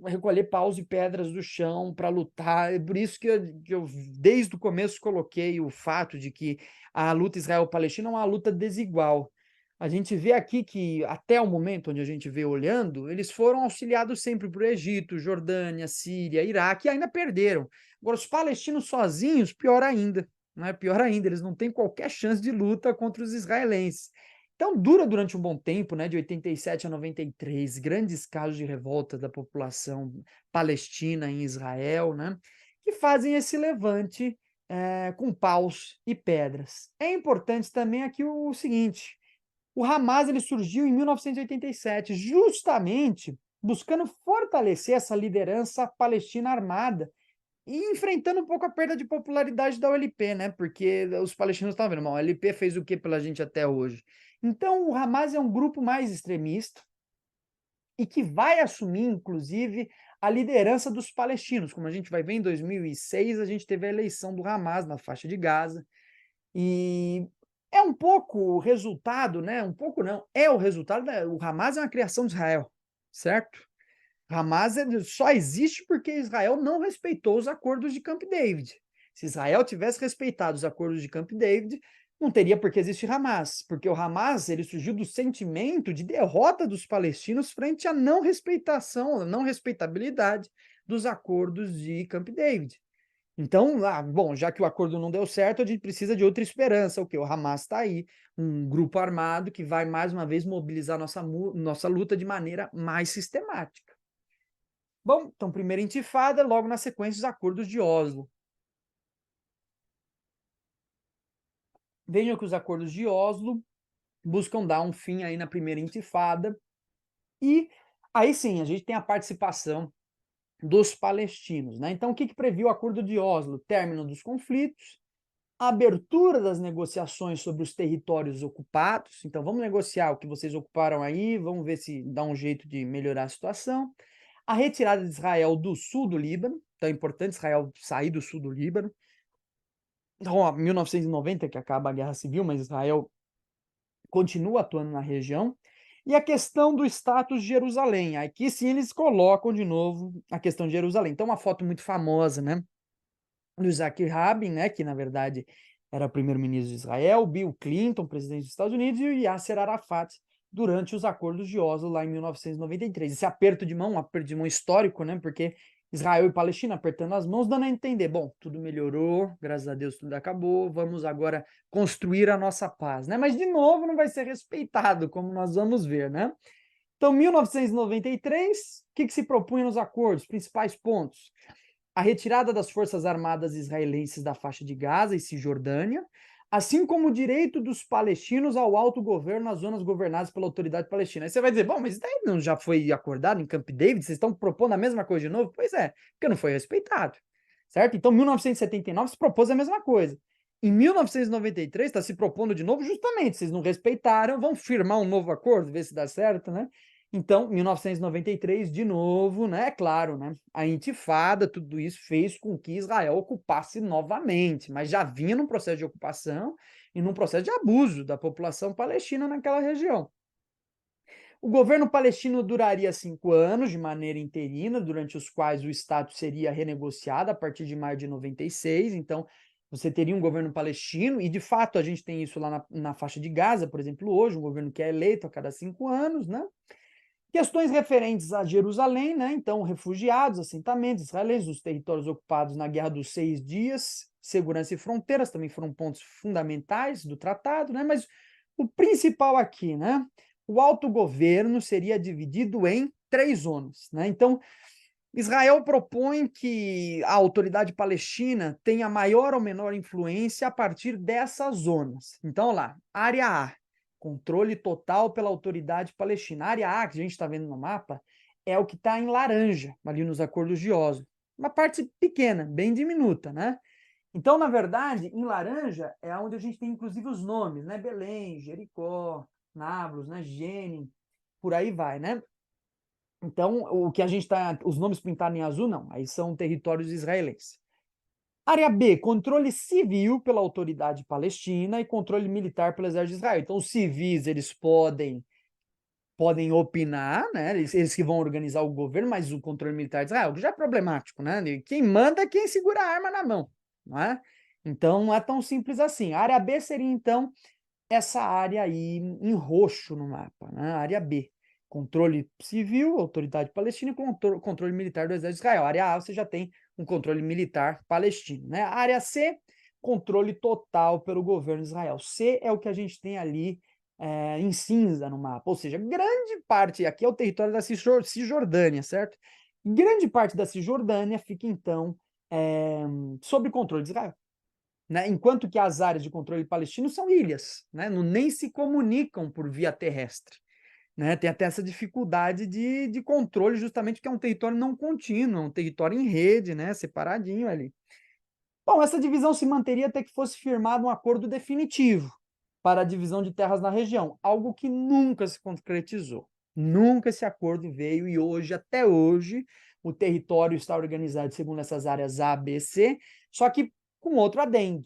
recolher paus e pedras do chão para lutar. É por isso que eu, desde o começo, coloquei o fato de que a luta Israel-Palestina é uma luta desigual. A gente vê aqui que, até o momento onde a gente vê olhando, eles foram auxiliados sempre por Egito, Jordânia, Síria, Iraque, e ainda perderam. Agora, os palestinos sozinhos, pior ainda, né? Pior ainda, eles não têm qualquer chance de luta contra os israelenses. Então, dura durante um bom tempo, né, de 87 a 93, grandes casos de revolta da população palestina em Israel, né, que fazem esse levante com paus e pedras. É importante também aqui o seguinte: o Hamas ele surgiu em 1987, justamente buscando fortalecer essa liderança palestina armada e enfrentando um pouco a perda de popularidade da OLP, né? Porque os palestinos estavam vendo, a OLP fez o que pela gente até hoje? Então, o Hamas é um grupo mais extremista e que vai assumir, inclusive, a liderança dos palestinos. Como a gente vai ver, em 2006, a gente teve a eleição do Hamas na faixa de Gaza, e é um pouco o resultado, né, um pouco não, é o resultado o Hamas é uma criação de Israel, certo? Hamas só existe porque Israel não respeitou os acordos de Camp David. Se Israel tivesse respeitado os acordos de Camp David, Não teria por que existir Hamas, porque o Hamas ele surgiu do sentimento de derrota dos palestinos frente à não respeitação, a não respeitabilidade dos acordos de Camp David. Então, bom, já que o acordo não deu certo, a gente precisa de outra esperança. O quê? O Hamas está aí, um grupo armado que vai mais uma vez mobilizar nossa luta de maneira mais sistemática. Bom, então, primeira intifada, logo na sequência, os acordos de Oslo. Vejam que os acordos de Oslo buscam dar um fim aí na primeira intifada, e aí sim, a gente tem a participação dos palestinos, né? Então, o que previu o acordo de Oslo? Término dos conflitos, a abertura das negociações sobre os territórios ocupados. Então, vamos negociar o que vocês ocuparam aí, vamos ver se dá um jeito de melhorar a situação. A retirada de Israel do sul do Líbano, então é importante Israel sair do sul do Líbano. Então, 1990 que acaba a Guerra Civil, mas Israel continua atuando na região. E a questão do status de Jerusalém. Aqui sim eles colocam de novo a questão de Jerusalém. Então, uma foto muito famosa, né? Do Isaac Rabin, né, que na verdade era primeiro-ministro de Israel, Bill Clinton, presidente dos Estados Unidos, e o Yasser Arafat durante os acordos de Oslo lá em 1993. Esse aperto de mão, um aperto de mão histórico, né, porque Israel e Palestina apertando as mãos, dando a entender, bom, tudo melhorou, graças a Deus tudo acabou, vamos agora construir a nossa paz, né? Mas de novo não vai ser respeitado, como nós vamos ver, né? Então, 1993, o que se propunha nos acordos? Principais pontos: a retirada das forças armadas israelenses da faixa de Gaza e Cisjordânia, assim como o direito dos palestinos ao autogoverno nas zonas governadas pela autoridade palestina. Aí você vai dizer, bom, mas isso daí não já foi acordado em Camp David? Vocês estão propondo a mesma coisa de novo? Pois é, porque não foi respeitado, certo? Então, em 1979 se propôs a mesma coisa. Em 1993 está se propondo de novo, justamente, vocês não respeitaram, vão firmar um novo acordo, ver se dá certo, né? Então, 1993, de novo, né? Claro, né? A intifada, tudo isso fez com que Israel ocupasse novamente, mas já vinha num processo de ocupação e num processo de abuso da população palestina naquela região. O governo palestino duraria 5 anos de maneira interina, durante os quais o Estado seria renegociado a partir de maio de 96. Então, você teria um governo palestino, e de fato a gente tem isso lá na faixa de Gaza, por exemplo, hoje, um governo que é eleito a cada 5 anos, né? Questões referentes a Jerusalém, né? Então, refugiados, assentamentos israelenses, os territórios ocupados na Guerra dos 6 Dias, segurança e fronteiras também foram pontos fundamentais do tratado, né? Mas o principal aqui, né? O autogoverno seria dividido em 3 zonas, né? Então, Israel propõe que a autoridade palestina tenha maior ou menor influência a partir dessas zonas. Então, lá, área A, controle total pela autoridade palestina. A área A, que a gente está vendo no mapa, é o que está em laranja, ali nos acordos de Oslo. Uma parte pequena, bem diminuta, né? Então, na verdade, em laranja é onde a gente tem, inclusive, os nomes, né? Belém, Jericó, Nablus, né? Jenin, por aí vai, né? Então, o que a gente está, os nomes pintados em azul, não, aí são territórios israelenses. Área B, controle civil pela autoridade palestina e controle militar pelo exército de Israel. Então, os civis, eles podem opinar, né? Eles que vão organizar o governo, mas o controle militar de Israel, que já é problemático, né? Quem manda é quem segura a arma na mão, não é? Então, não é tão simples assim. A área B seria, então, essa área aí em roxo no mapa, né? A área B. Controle civil, autoridade palestina e controle militar do exército de Israel. A área A você já tem um controle militar palestino, né? A área C, controle total pelo governo de Israel. C é o que a gente tem ali em cinza no mapa, ou seja, grande parte, aqui é o território da Cisjordânia, certo? Grande parte da Cisjordânia fica, então, sob controle de Israel. Né? Enquanto que as áreas de controle palestino são ilhas, né? Nem se comunicam por via terrestre. Né? Tem até essa dificuldade de controle, justamente porque é um território não contínuo, é um território em rede, né? Separadinho ali. Bom, essa divisão se manteria até que fosse firmado um acordo definitivo para a divisão de terras na região, algo que nunca se concretizou. Nunca esse acordo veio e hoje, até hoje, o território está organizado segundo essas áreas A, B, C, só que com outro adendo.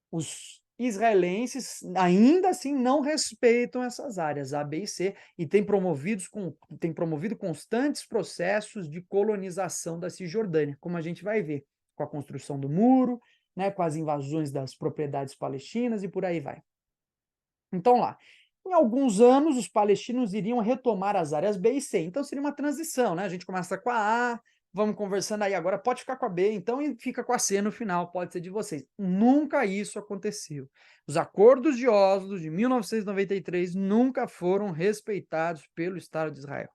Os israelenses ainda assim não respeitam essas áreas A, B e C e têm promovido constantes processos de colonização da Cisjordânia, como a gente vai ver, com a construção do muro, né, com as invasões das propriedades palestinas e por aí vai. Então, lá, em alguns anos, os palestinos iriam retomar as áreas B e C. Então, seria uma transição, né? A gente começa com a A, vamos conversando aí, agora pode ficar com a B, então, e fica com a C no final, pode ser de vocês. Nunca isso aconteceu. Os acordos de Oslo de 1993 nunca foram respeitados pelo Estado de Israel.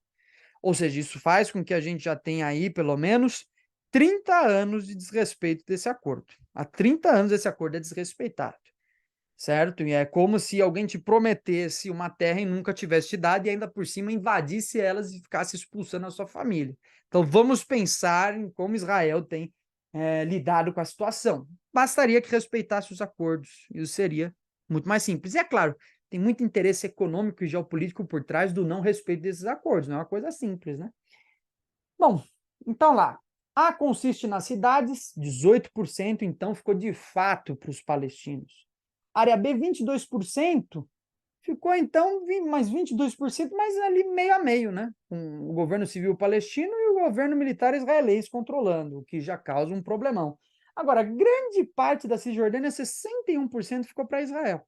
Ou seja, isso faz com que a gente já tenha aí, pelo menos, 30 anos de desrespeito desse acordo. Há 30 anos esse acordo é desrespeitado, certo? E é como se alguém te prometesse uma terra e nunca tivesse te dado e ainda por cima invadisse elas e ficasse expulsando a sua família. Então vamos pensar em como Israel tem lidado com a situação. Bastaria que respeitasse os acordos, isso seria muito mais simples. E é claro, tem muito interesse econômico e geopolítico por trás do não respeito desses acordos, não é uma coisa simples, né? Bom, então lá, A consiste nas cidades, 18%, então ficou de fato para os palestinos. Área B, 22%, ficou então mais 22%, mas ali meio a meio, né? Com o governo civil palestino e o governo militar israelense controlando, o que já causa um problemão. Agora, grande parte da Cisjordânia, 61%, ficou para Israel.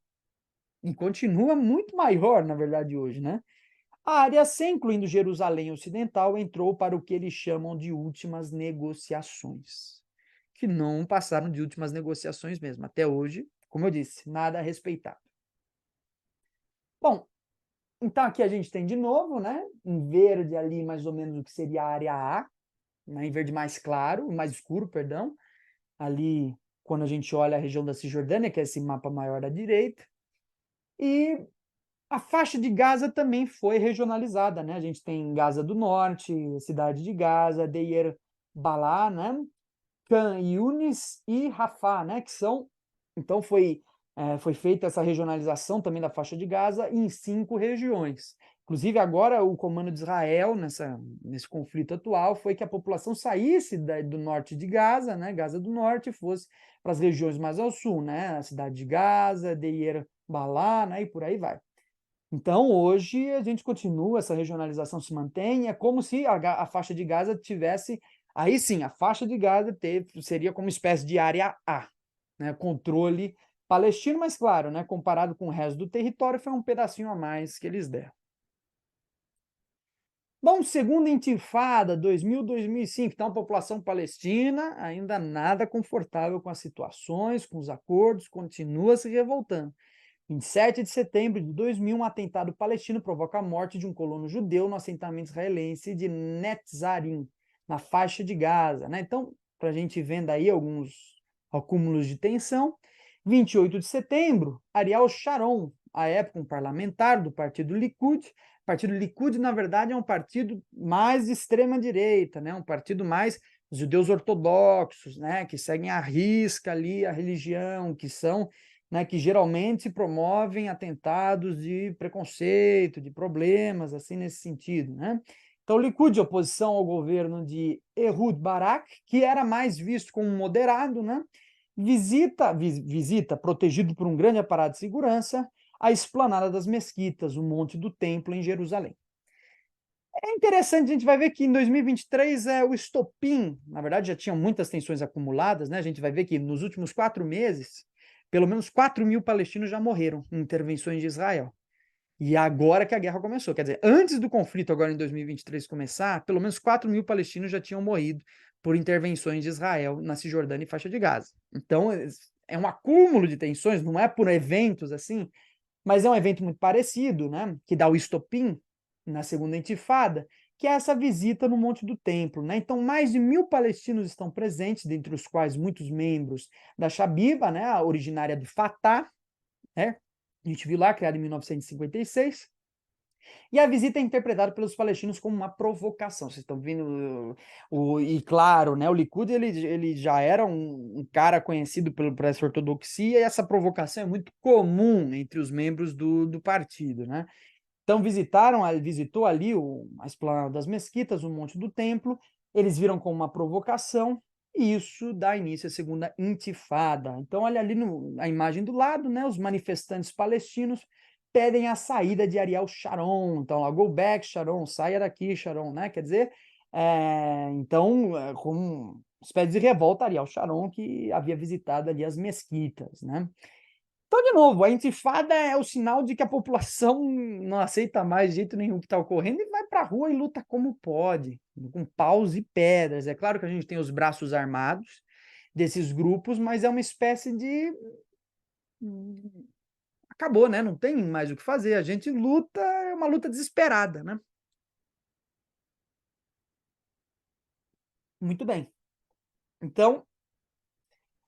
E continua muito maior, na verdade, hoje, né? A área C, incluindo Jerusalém Ocidental, entrou para o que eles chamam de últimas negociações, que não passaram de últimas negociações mesmo. Até hoje, como eu disse, nada respeitado. Bom, então aqui a gente tem de novo, né, em verde ali mais ou menos o que seria a área A, né, em verde mais claro, mais escuro, perdão, ali quando a gente olha a região da Cisjordânia, que é esse mapa maior à direita, e a faixa de Gaza também foi regionalizada, né? A gente tem Gaza do Norte, cidade de Gaza, Deir Balá, né? Khan Yunis e Rafah, né? Que são, então foi feita essa regionalização também da faixa de Gaza em 5 regiões. Inclusive agora o comando de Israel nesse conflito atual foi que a população saísse do norte de Gaza, né? Gaza do Norte, e fosse para as regiões mais ao sul, né? A cidade de Gaza, Deir Balá, né? E por aí vai. Então, hoje, a gente continua, essa regionalização se mantém, é como se a faixa de Gaza tivesse, aí sim, a faixa de Gaza seria como espécie de área A, né, controle palestino, mas claro, né, comparado com o resto do território, foi um pedacinho a mais que eles deram. Bom, segunda intifada, 2000-2005, então a população palestina ainda nada confortável com as situações, com os acordos, continua se revoltando. Em 7 de setembro de 2000, um atentado palestino provoca a morte de um colono judeu no assentamento israelense de Netzarim, na faixa de Gaza, né? Então, para a gente vendo aí alguns acúmulos de tensão, 28 de setembro, Ariel Sharon, à época um parlamentar do partido Likud. O partido Likud, na verdade, é um partido mais de extrema direita, né? Um partido mais os judeus ortodoxos, né? Que seguem à risca ali a religião, que são, né, que geralmente promovem atentados de preconceito, de problemas, assim, nesse sentido, né? Então, o Likud, oposição ao governo de Ehud Barak, que era mais visto como moderado, né? Visita, protegido por um grande aparato de segurança, a esplanada das mesquitas, o Monte do Templo, em Jerusalém. É interessante, a gente vai ver que em 2023 é o estopim, na verdade já tinham muitas tensões acumuladas, né? A gente vai ver que nos últimos 4 meses, pelo menos 4.000 palestinos já morreram em intervenções de Israel. E agora que a guerra começou, quer dizer, antes do conflito agora em 2023 começar, pelo menos 4.000 palestinos já tinham morrido por intervenções de Israel na Cisjordânia e faixa de Gaza. Então, é um acúmulo de tensões, não é por eventos assim, mas é um evento muito parecido, né, que dá o estopim na segunda intifada, que é essa visita no Monte do Templo, né? Então, mais de 1.000 palestinos estão presentes, dentre os quais muitos membros da Shabiba, né, a originária do Fatah, né? A gente viu lá, criada em 1956. E a visita é interpretada pelos palestinos como uma provocação. Vocês estão vendo e claro, né, o Likud ele já era um cara conhecido por essa ortodoxia, e essa provocação é muito comum entre os membros do partido, né? Então visitou ali a esplanada das mesquitas, o Monte do Templo, eles viram como uma provocação, e isso dá início à segunda intifada. Então olha ali a imagem do lado, né, os manifestantes palestinos pedem a saída de Ariel Sharon, então lá, go back Sharon, saia daqui Sharon, né, quer dizer, então com uma espécie de revolta Ariel Sharon, que havia visitado ali as mesquitas, né. Então, de novo, a intifada é o sinal de que a população não aceita mais de jeito nenhum o que está ocorrendo e vai para a rua e luta como pode, com paus e pedras. É claro que a gente tem os braços armados desses grupos, mas é uma espécie de... Acabou, né? Não tem mais o que fazer. A gente luta, é uma luta desesperada, né? Muito bem. Então,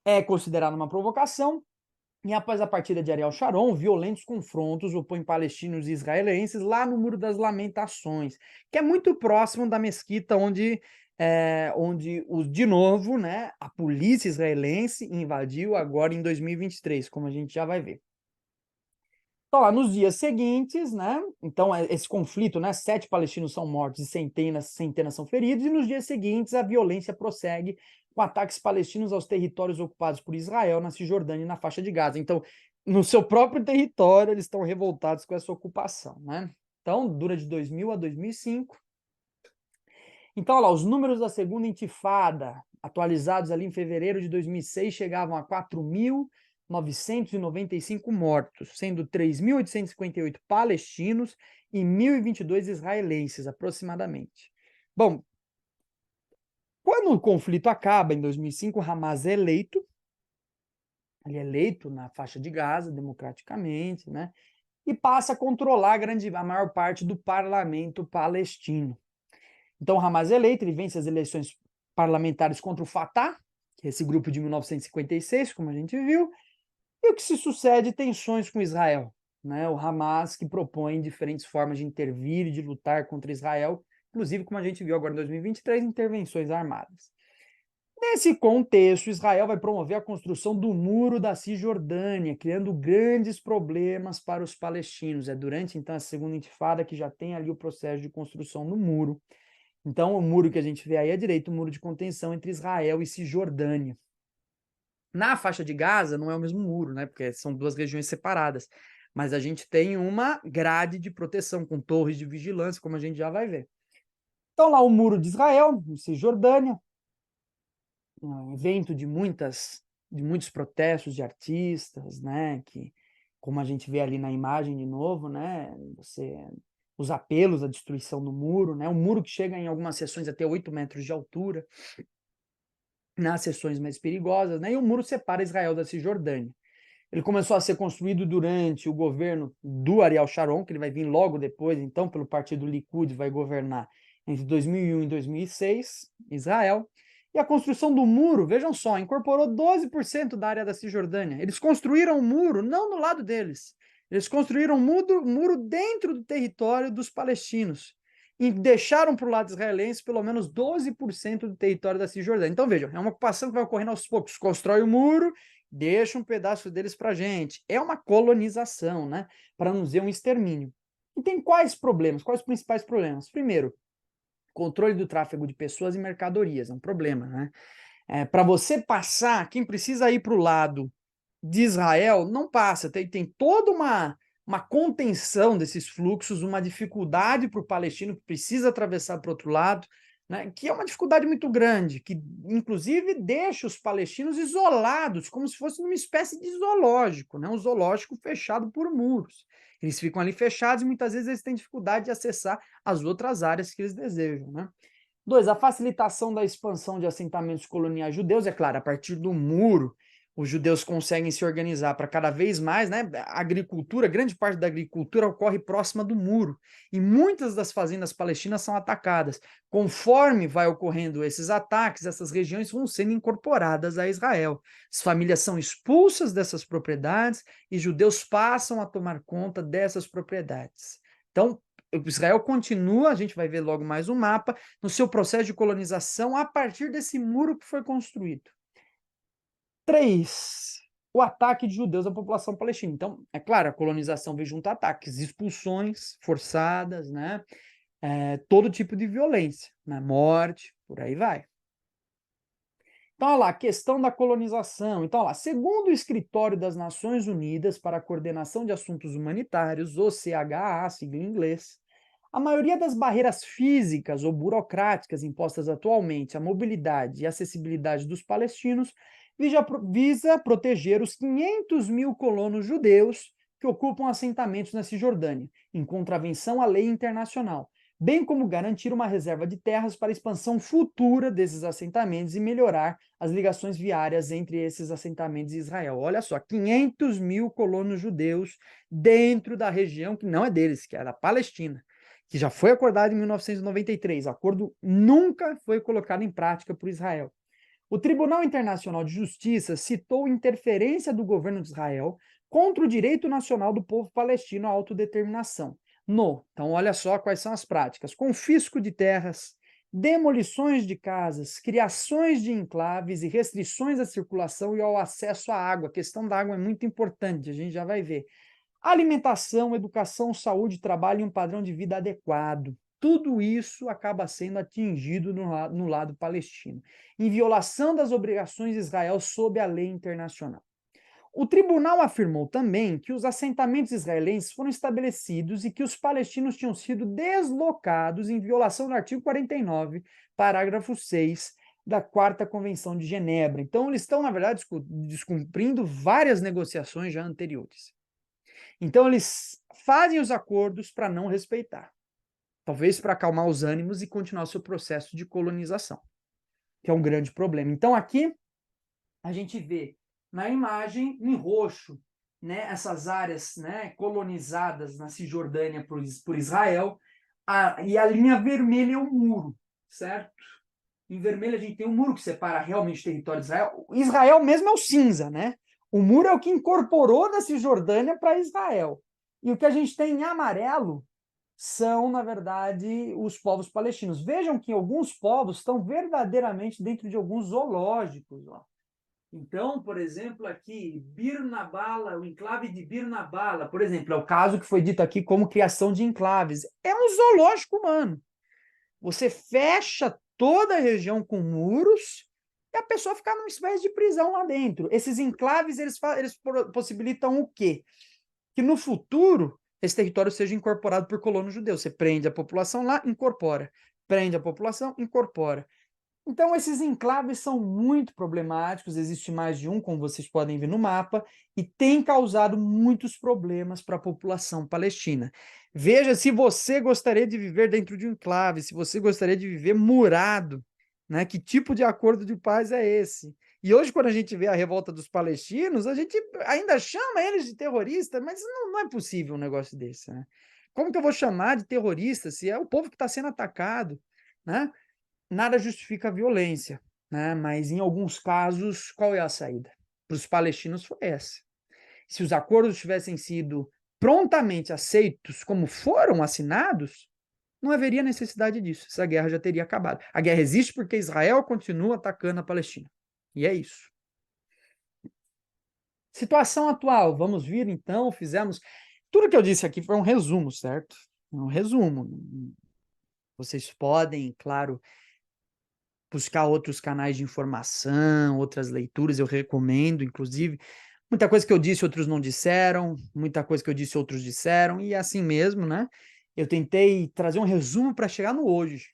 é considerado uma provocação. E após a partida de Ariel Sharon, violentos confrontos opõem palestinos e israelenses lá no Muro das Lamentações, que é muito próximo da mesquita onde de novo, né, a polícia israelense invadiu agora em 2023, como a gente já vai ver. Então, lá nos dias seguintes, né? Então, esse conflito, né? 7 palestinos são mortos e centenas são feridos, e nos dias seguintes a violência prossegue com ataques palestinos aos territórios ocupados por Israel, na Cisjordânia e na faixa de Gaza. Então, no seu próprio território, eles estão revoltados com essa ocupação, né? Então, dura de 2000 a 2005. Então, olha lá, os números da segunda intifada, atualizados ali em fevereiro de 2006, chegavam a 4.995 mortos, sendo 3.858 palestinos e 1.022 israelenses, aproximadamente. Bom, quando o conflito acaba, em 2005, Hamas é eleito, ele é eleito na faixa de Gaza, democraticamente, né? E passa a controlar a maior parte do parlamento palestino. Então, o Hamas é eleito, ele vence as eleições parlamentares contra o Fatah, que é esse grupo de 1956, como a gente viu, e o que se sucede tensões com Israel, né? O Hamas que propõe diferentes formas de intervir e de lutar contra Israel, inclusive, como a gente viu agora em 2023, intervenções armadas. Nesse contexto, Israel vai promover a construção do Muro da Cisjordânia, criando grandes problemas para os palestinos. É durante, então, a segunda intifada que já tem ali o processo de construção do muro. Então, o muro que a gente vê aí à direita, o muro de contenção entre Israel e Cisjordânia. Na faixa de Gaza não é o mesmo muro, né? Porque são duas regiões separadas. Mas a gente tem uma grade de proteção com torres de vigilância, como a gente já vai ver. Então, lá o muro de Israel, em Cisjordânia, um evento de muitos protestos de artistas, né? Que, como a gente vê ali na imagem de novo, né? Os apelos à destruição do muro, né? Um muro que chega em algumas seções até 8 metros de altura, nas seções mais perigosas, né? E o muro separa Israel da Cisjordânia. Ele começou a ser construído durante o governo do Ariel Sharon, que ele vai vir logo depois, então, pelo partido Likud, vai governar entre 2001 e 2006, Israel. E a construção do muro, vejam só, incorporou 12% da área da Cisjordânia. Eles construíram o muro não no lado deles. Eles construíram o muro dentro do território dos palestinos. E deixaram para o lado israelense pelo menos 12% do território da Cisjordânia. Então, vejam, é uma ocupação que vai ocorrendo aos poucos. Constrói o muro, deixa um pedaço deles para a gente. É uma colonização, né? Para não dizer um extermínio. E tem quais problemas? Quais os principais problemas? Primeiro, controle do tráfego de pessoas e mercadorias, é um problema, né? Para você passar, quem precisa ir para o lado de Israel não passa, tem toda uma contenção desses fluxos, uma dificuldade para o palestino que precisa atravessar para o outro lado, né, que é uma dificuldade muito grande, que inclusive deixa os palestinos isolados, como se fosse uma espécie de zoológico, né, um zoológico fechado por muros. Eles ficam ali fechados e muitas vezes eles têm dificuldade de acessar as outras áreas que eles desejam, né? 2, a facilitação da expansão de assentamentos coloniais judeus. É claro, a partir do muro, os judeus conseguem se organizar para cada vez mais, né? A agricultura, grande parte da agricultura ocorre próxima do muro. E muitas das fazendas palestinas são atacadas. Conforme vai ocorrendo esses ataques, essas regiões vão sendo incorporadas a Israel. As famílias são expulsas dessas propriedades e judeus passam a tomar conta dessas propriedades. Então, Israel continua, a gente vai ver logo mais um mapa, no seu processo de colonização a partir desse muro que foi construído. 3, o ataque de judeus à população palestina. Então, é claro, a colonização veio junto a ataques, expulsões forçadas, né? Todo tipo de violência, né? Morte, por aí vai. Então, olha lá, a questão da colonização. Então, olha lá, segundo o Escritório das Nações Unidas para a Coordenação de Assuntos Humanitários, OCHA, sigla em inglês, a maioria das barreiras físicas ou burocráticas impostas atualmente à mobilidade e acessibilidade dos palestinos visa proteger os 500 mil colonos judeus que ocupam assentamentos na Cisjordânia, em contravenção à lei internacional, bem como garantir uma reserva de terras para a expansão futura desses assentamentos e melhorar as ligações viárias entre esses assentamentos e Israel. Olha só, 500 mil colonos judeus dentro da região que não é deles, que é da Palestina, que já foi acordado em 1993. O acordo nunca foi colocado em prática por Israel. O Tribunal Internacional de Justiça citou interferência do governo de Israel contra o direito nacional do povo palestino à autodeterminação. Então, olha só quais são as práticas: confisco de terras, demolições de casas, criações de enclaves e restrições à circulação e ao acesso à água. A questão da água é muito importante, a gente já vai ver. Alimentação, educação, saúde, trabalho e um padrão de vida adequado. Tudo isso acaba sendo atingido no lado palestino, em violação das obrigações de Israel sob a lei internacional. O tribunal afirmou também que os assentamentos israelenses foram estabelecidos e que os palestinos tinham sido deslocados em violação do artigo 49, parágrafo 6 da 4ª Convenção de Genebra. Então, eles estão, na verdade, descumprindo várias negociações já anteriores. Então, eles fazem os acordos para não respeitar. Talvez para acalmar os ânimos e continuar o seu processo de colonização, que é um grande problema. Então, aqui, a gente vê na imagem, em roxo, né, essas áreas, né, colonizadas na Cisjordânia por Israel, e a linha vermelha é o muro, certo? Em vermelho a gente tem um muro que separa realmente o território de Israel. Israel mesmo é o cinza, né? O muro é o que incorporou da Cisjordânia para Israel. E o que a gente tem em amarelo são, na verdade, os povos palestinos. Vejam que alguns povos estão verdadeiramente dentro de alguns zoológicos. Ó. Então, por exemplo, aqui, Bir Nabala, o enclave de Bir Nabala, por exemplo, é o caso que foi dito aqui como criação de enclaves. É um zoológico humano. Você fecha toda a região com muros e a pessoa fica numa espécie de prisão lá dentro. Esses enclaves, eles possibilitam o quê? Que no futuro esse território seja incorporado por colonos judeus. Você prende a população lá, incorpora. Prende a população, incorpora. Então, esses enclaves são muito problemáticos, existe mais de um, como vocês podem ver no mapa, e tem causado muitos problemas para a população palestina. Veja se você gostaria de viver dentro de um enclave, se você gostaria de viver murado, né? Que tipo de acordo de paz é esse? E hoje, quando a gente vê a revolta dos palestinos, a gente ainda chama eles de terroristas, mas não é possível um negócio desse, né? Como que eu vou chamar de terrorista se é o povo que está sendo atacado, né? Nada justifica a violência, né? Mas em alguns casos, qual é a saída? Para os palestinos foi essa. Se os acordos tivessem sido prontamente aceitos como foram assinados, não haveria necessidade disso. Essa guerra já teria acabado. A guerra existe porque Israel continua atacando a Palestina. E é isso. Situação atual. Vamos vir, então, fizemos... Tudo que eu disse aqui foi um resumo, certo? Um resumo. Vocês podem, claro, buscar outros canais de informação, outras leituras, eu recomendo, inclusive. Muita coisa que eu disse, outros não disseram, muita coisa que eu disse, outros disseram, e assim mesmo, né? Eu tentei trazer um resumo para chegar no hoje.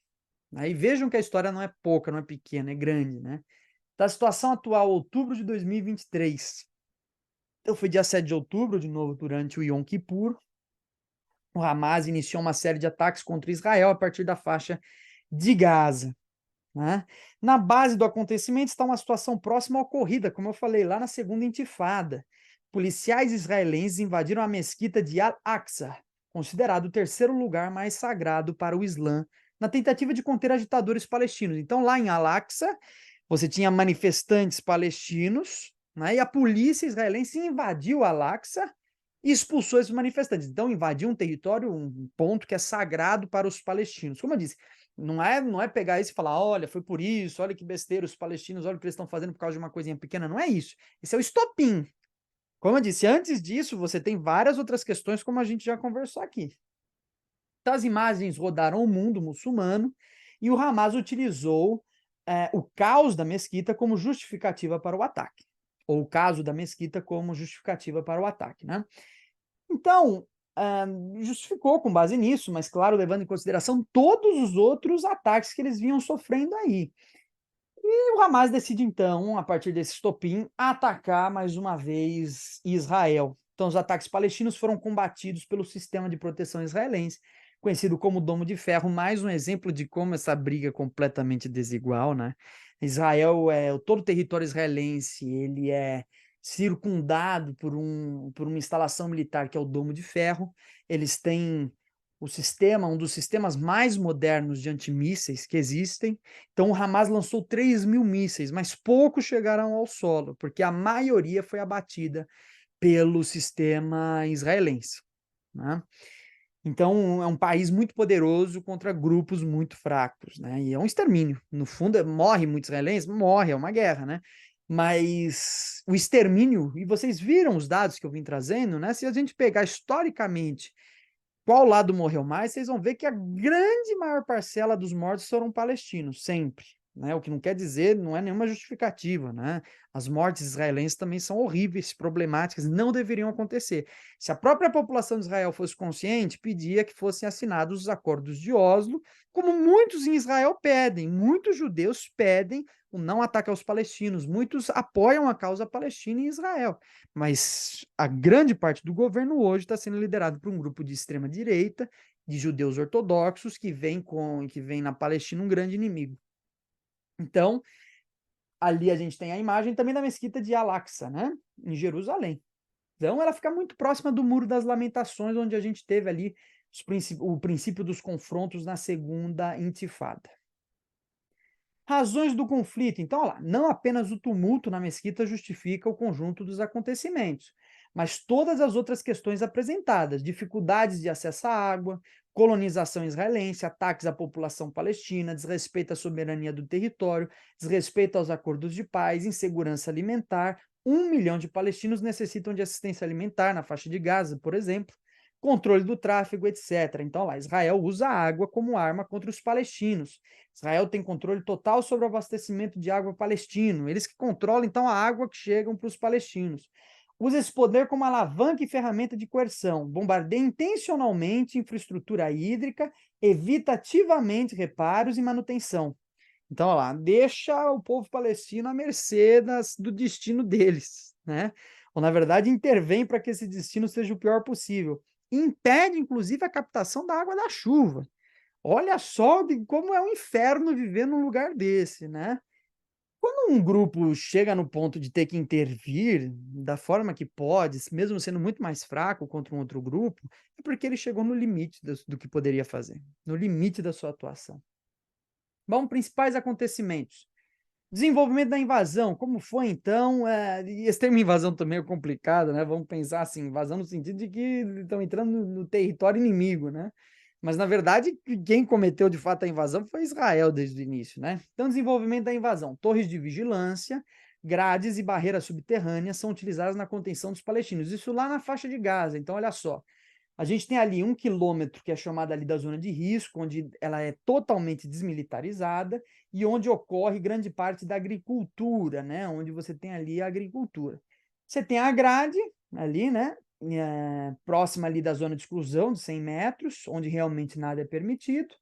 Aí vejam que a história não é pouca, não é pequena, é grande, né? Da situação atual, outubro de 2023. Então, foi dia 7 de outubro, de novo, durante o Yom Kippur. O Hamas iniciou uma série de ataques contra Israel a partir da faixa de Gaza. Né? Na base do acontecimento está uma situação próxima à ocorrida, como eu falei, lá na segunda intifada. Policiais israelenses invadiram a mesquita de Al-Aqsa, considerado o terceiro lugar mais sagrado para o Islã, na tentativa de conter agitadores palestinos. Então, lá em Al-Aqsa, você tinha manifestantes palestinos, né? E a polícia israelense invadiu Al-Aqsa e expulsou esses manifestantes. Então, invadiu um território, um ponto que é sagrado para os palestinos. Como eu disse, não é pegar isso e falar, olha, foi por isso, olha que besteira, os palestinos, olha o que eles estão fazendo por causa de uma coisinha pequena. Não é isso. Esse é o estopim. Como eu disse, antes disso, você tem várias outras questões, como a gente já conversou aqui. Então, as imagens rodaram o mundo muçulmano e o Hamas utilizou o caos da mesquita como justificativa para o ataque. Ou o caso da mesquita como justificativa para o ataque, né? Então, justificou com base nisso, mas, claro, levando em consideração todos os outros ataques que eles vinham sofrendo aí. E o Hamas decide, então, a partir desse estopim, atacar mais uma vez Israel. Então, os ataques palestinos foram combatidos pelo sistema de proteção israelense, conhecido como Domo de Ferro, mais um exemplo de como essa briga é completamente desigual, né? Israel, todo o território israelense, ele é circundado por uma instalação militar que é o Domo de Ferro. Eles têm um dos sistemas mais modernos de antimísseis que existem. Então, o Hamas lançou 3.000 mísseis, mas poucos chegaram ao solo, porque a maioria foi abatida pelo sistema israelense, né? Então, é um país muito poderoso contra grupos muito fracos, né? E é um extermínio. No fundo, morre muito israelense? Morre, é uma guerra, né? Mas o extermínio, e vocês viram os dados que eu vim trazendo, né? Se a gente pegar historicamente qual lado morreu mais, vocês vão ver que a grande maior parcela dos mortos foram palestinos, sempre. Né? O que não quer dizer, não é nenhuma justificativa. Né? As mortes israelenses também são horríveis, problemáticas, não deveriam acontecer. Se a própria população de Israel fosse consciente, pedia que fossem assinados os acordos de Oslo, como muitos em Israel pedem, muitos judeus pedem o não ataque aos palestinos, muitos apoiam a causa palestina em Israel. Mas a grande parte do governo hoje está sendo liderado por um grupo de extrema direita, de judeus ortodoxos, que vem na Palestina um grande inimigo. Então, ali a gente tem a imagem também da mesquita de Al-Aqsa, né, em Jerusalém. Então, ela fica muito próxima do Muro das Lamentações, onde a gente teve ali o princípio dos confrontos na Segunda Intifada. Razões do conflito. Então, olha lá, não apenas o tumulto na mesquita justifica o conjunto dos acontecimentos, mas todas as outras questões apresentadas, dificuldades de acesso à água, colonização israelense, ataques à população palestina, desrespeito à soberania do território, desrespeito aos acordos de paz, insegurança alimentar. 1 milhão de palestinos necessitam de assistência alimentar na faixa de Gaza, por exemplo, controle do tráfego, etc. Então, lá, Israel usa a água como arma contra os palestinos. Israel tem controle total sobre o abastecimento de água palestino. Eles que controlam, então, a água que chega para os palestinos. Usa esse poder como alavanca e ferramenta de coerção. Bombardeia intencionalmente infraestrutura hídrica, evita ativamente reparos e manutenção. Então, olha lá, deixa o povo palestino à mercê do destino deles, né? Ou, na verdade, intervém para que esse destino seja o pior possível. Impede, inclusive, a captação da água da chuva. Olha só como é um inferno viver num lugar desse, né? Quando um grupo chega no ponto de ter que intervir da forma que pode, mesmo sendo muito mais fraco contra um outro grupo, é porque ele chegou no limite do que poderia fazer, no limite da sua atuação. Bom, principais acontecimentos. Desenvolvimento da invasão, como foi então? E esse termo invasão também é complicado, né? Vamos pensar assim, invasão no sentido de que estão entrando no território inimigo, né? Mas, na verdade, quem cometeu de fato a invasão foi Israel desde o início, né? Então, desenvolvimento da invasão. Torres de vigilância, grades e barreiras subterrâneas são utilizadas na contenção dos palestinos. Isso lá na faixa de Gaza. Então, olha só. A gente tem ali 1 quilômetro, que é chamada ali da zona de risco, onde ela é totalmente desmilitarizada e onde ocorre grande parte da agricultura, né? Onde você tem ali a agricultura. Você tem a grade ali, né? Próxima ali da zona de exclusão, de 100 metros, onde realmente nada é permitido.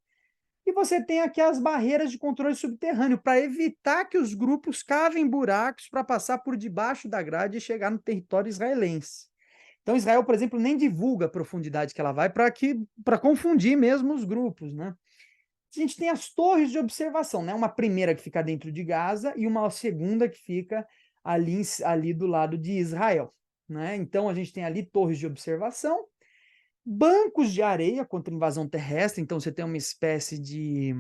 E você tem aqui as barreiras de controle subterrâneo, para evitar que os grupos cavem buracos para passar por debaixo da grade e chegar no território israelense. Então, Israel, por exemplo, nem divulga a profundidade que ela vai para confundir mesmo os grupos, né? A gente tem as torres de observação, né? Uma primeira que fica dentro de Gaza e uma segunda que fica ali do lado de Israel, né? Então, a gente tem ali torres de observação, bancos de areia contra invasão terrestre, então você tem uma espécie de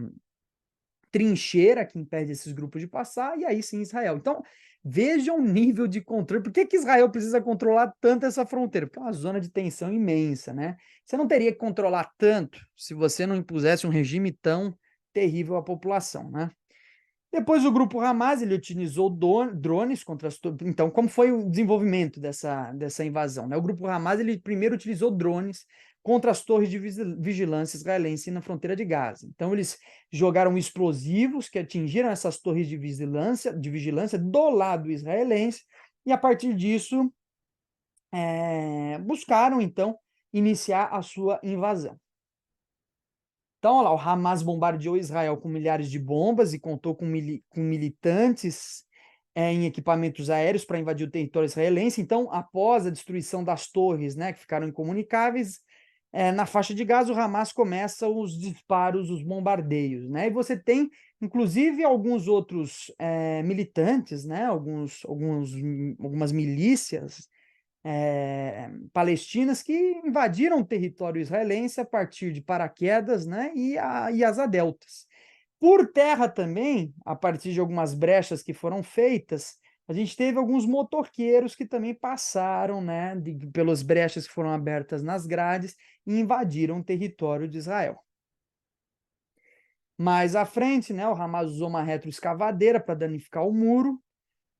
trincheira que impede esses grupos de passar, e aí sim Israel. Então, veja o nível de controle. Por que que Israel precisa controlar tanto essa fronteira? Porque é uma zona de tensão imensa, né? Você não teria que controlar tanto se você não impusesse um regime tão terrível à população, né? Depois o grupo Hamas, ele utilizou drones contra as... Então, como foi o desenvolvimento dessa invasão, né? O grupo Hamas, ele primeiro utilizou drones contra as torres de vigilância israelense na fronteira de Gaza. Então, eles jogaram explosivos que atingiram essas torres de vigilância do lado israelense, e a partir disso, buscaram, então, iniciar a sua invasão. Então, olha lá, o Hamas bombardeou Israel com milhares de bombas e contou com, com militantes em equipamentos aéreos para invadir o território israelense. Então, após a destruição das torres, né, que ficaram incomunicáveis, na faixa de Gaza, o Hamas começa os disparos, os bombardeios, né? E você tem, inclusive, alguns outros militantes, né? Algumas milícias palestinas que invadiram o território israelense a partir de paraquedas, né, e asa deltas. Por terra também, a partir de algumas brechas que foram feitas, a gente teve alguns motoqueiros que também passaram, né, pelas brechas que foram abertas nas grades e invadiram o território de Israel. Mais à frente, né, o Hamas usou uma retroescavadeira para danificar o muro,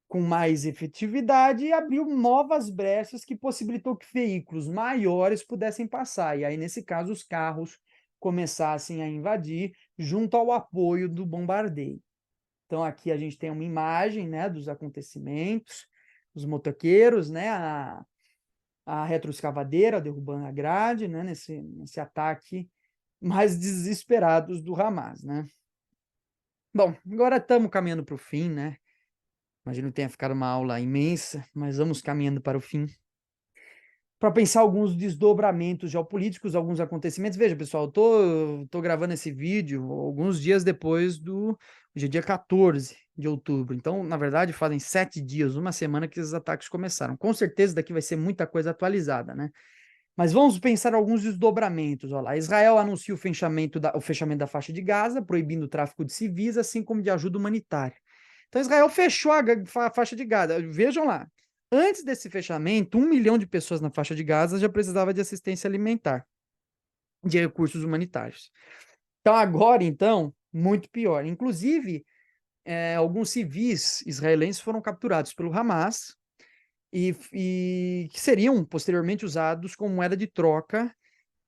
com mais efetividade e abriu novas brechas que possibilitou que veículos maiores pudessem passar. E aí, nesse caso, os carros começassem a invadir junto ao apoio do bombardeio. Então, aqui a gente tem uma imagem, né, dos acontecimentos, os motoqueiros, né, a retroescavadeira derrubando a grade, né, nesse ataque mais desesperados do Hamas, né. Bom, agora estamos caminhando para o fim, né. Imagino que tenha ficado uma aula imensa, mas vamos caminhando para o fim. Para pensar alguns desdobramentos geopolíticos, alguns acontecimentos. Veja, pessoal, eu tô gravando esse vídeo alguns dias depois do dia 14 de outubro. Então, na verdade, fazem 7 dias, uma semana que esses ataques começaram. Com certeza daqui vai ser muita coisa atualizada, né? Mas vamos pensar alguns desdobramentos. Olha lá. Israel anuncia o fechamento da faixa de Gaza, proibindo o tráfico de civis, assim como de ajuda humanitária. Então, Israel fechou a faixa de Gaza. Vejam lá. Antes desse fechamento, 1 milhão de pessoas na faixa de Gaza já precisava de assistência alimentar, de recursos humanitários. Então, agora, então, muito pior. Inclusive, alguns civis israelenses foram capturados pelo Hamas e que seriam posteriormente usados como moeda de troca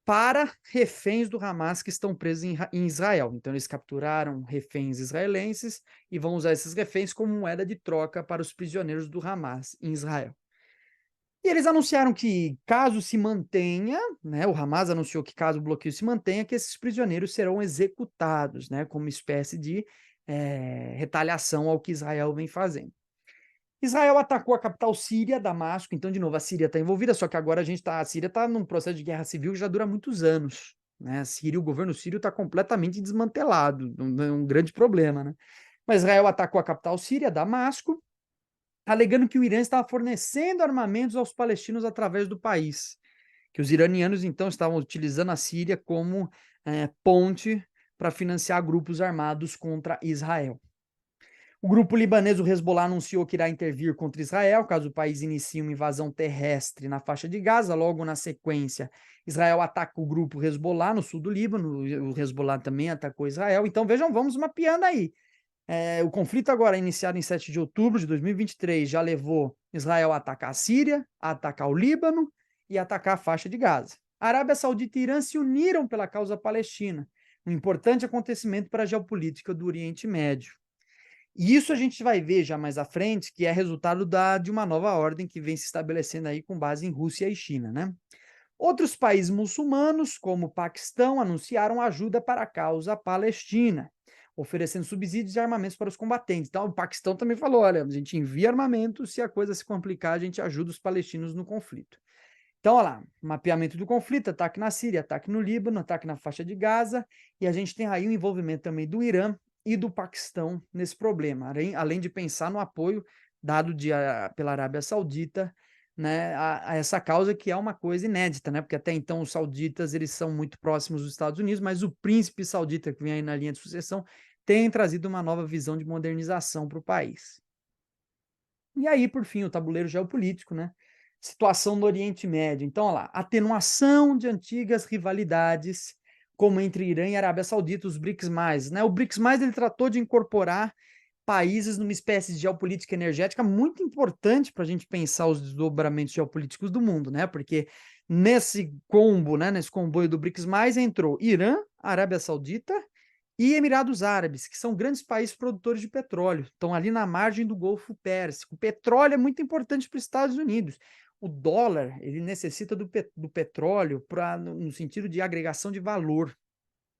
para reféns do Hamas que estão presos em Israel. Então, eles capturaram reféns israelenses e vão usar esses reféns como moeda de troca para os prisioneiros do Hamas em Israel. E eles anunciaram que, caso se mantenha, né, o Hamas anunciou que, caso o bloqueio se mantenha, que esses prisioneiros serão executados, né, como espécie de retaliação ao que Israel vem fazendo. Israel atacou a capital síria, Damasco. Então, de novo, a Síria está envolvida, só que agora a Síria está num processo de guerra civil que já dura muitos anos, né? A Síria, o governo sírio está completamente desmantelado, um grande problema, né? Mas Israel atacou a capital síria, Damasco, alegando que o Irã estava fornecendo armamentos aos palestinos através do país, que os iranianos, então, estavam utilizando a Síria como ponte para financiar grupos armados contra Israel. O grupo libanês, o Hezbollah, anunciou que irá intervir contra Israel, caso o país inicie uma invasão terrestre na faixa de Gaza. Logo na sequência, Israel ataca o grupo Hezbollah no sul do Líbano, o Hezbollah também atacou Israel. Então, vejam, vamos mapeando aí. O conflito agora, iniciado em 7 de outubro de 2023, já levou Israel a atacar a Síria, a atacar o Líbano e a atacar a faixa de Gaza. A Arábia Saudita e Irã se uniram pela causa palestina, um importante acontecimento para a geopolítica do Oriente Médio. E isso a gente vai ver já mais à frente, que é resultado de uma nova ordem que vem se estabelecendo aí com base em Rússia e China, né? Outros países muçulmanos, como o Paquistão, anunciaram ajuda para a causa palestina, oferecendo subsídios e armamentos para os combatentes. Então, o Paquistão também falou: olha, a gente envia armamento, se a coisa se complicar, a gente ajuda os palestinos no conflito. Então, olha lá, mapeamento do conflito, ataque na Síria, ataque no Líbano, ataque na faixa de Gaza, e a gente tem aí o envolvimento também do Irã e do Paquistão nesse problema, além de pensar no apoio dado pela Arábia Saudita, né, a essa causa, que é uma coisa inédita, né, porque até então os sauditas eles são muito próximos dos Estados Unidos, mas o príncipe saudita que vem aí na linha de sucessão tem trazido uma nova visão de modernização para o país. E aí, por fim, o tabuleiro geopolítico, né? Situação no Oriente Médio. Então, olha lá, atenuação de antigas rivalidades, como entre Irã e Arábia Saudita, os BRICS+, né? O BRICS+, ele tratou de incorporar países numa espécie de geopolítica energética muito importante para a gente pensar os desdobramentos geopolíticos do mundo, né? Porque nesse combo, né, nesse comboio do BRICS+, entrou Irã, Arábia Saudita e Emirados Árabes, que são grandes países produtores de petróleo, estão ali na margem do Golfo Pérsico. O petróleo é muito importante para os Estados Unidos. O dólar, ele necessita do petróleo no sentido de agregação de valor.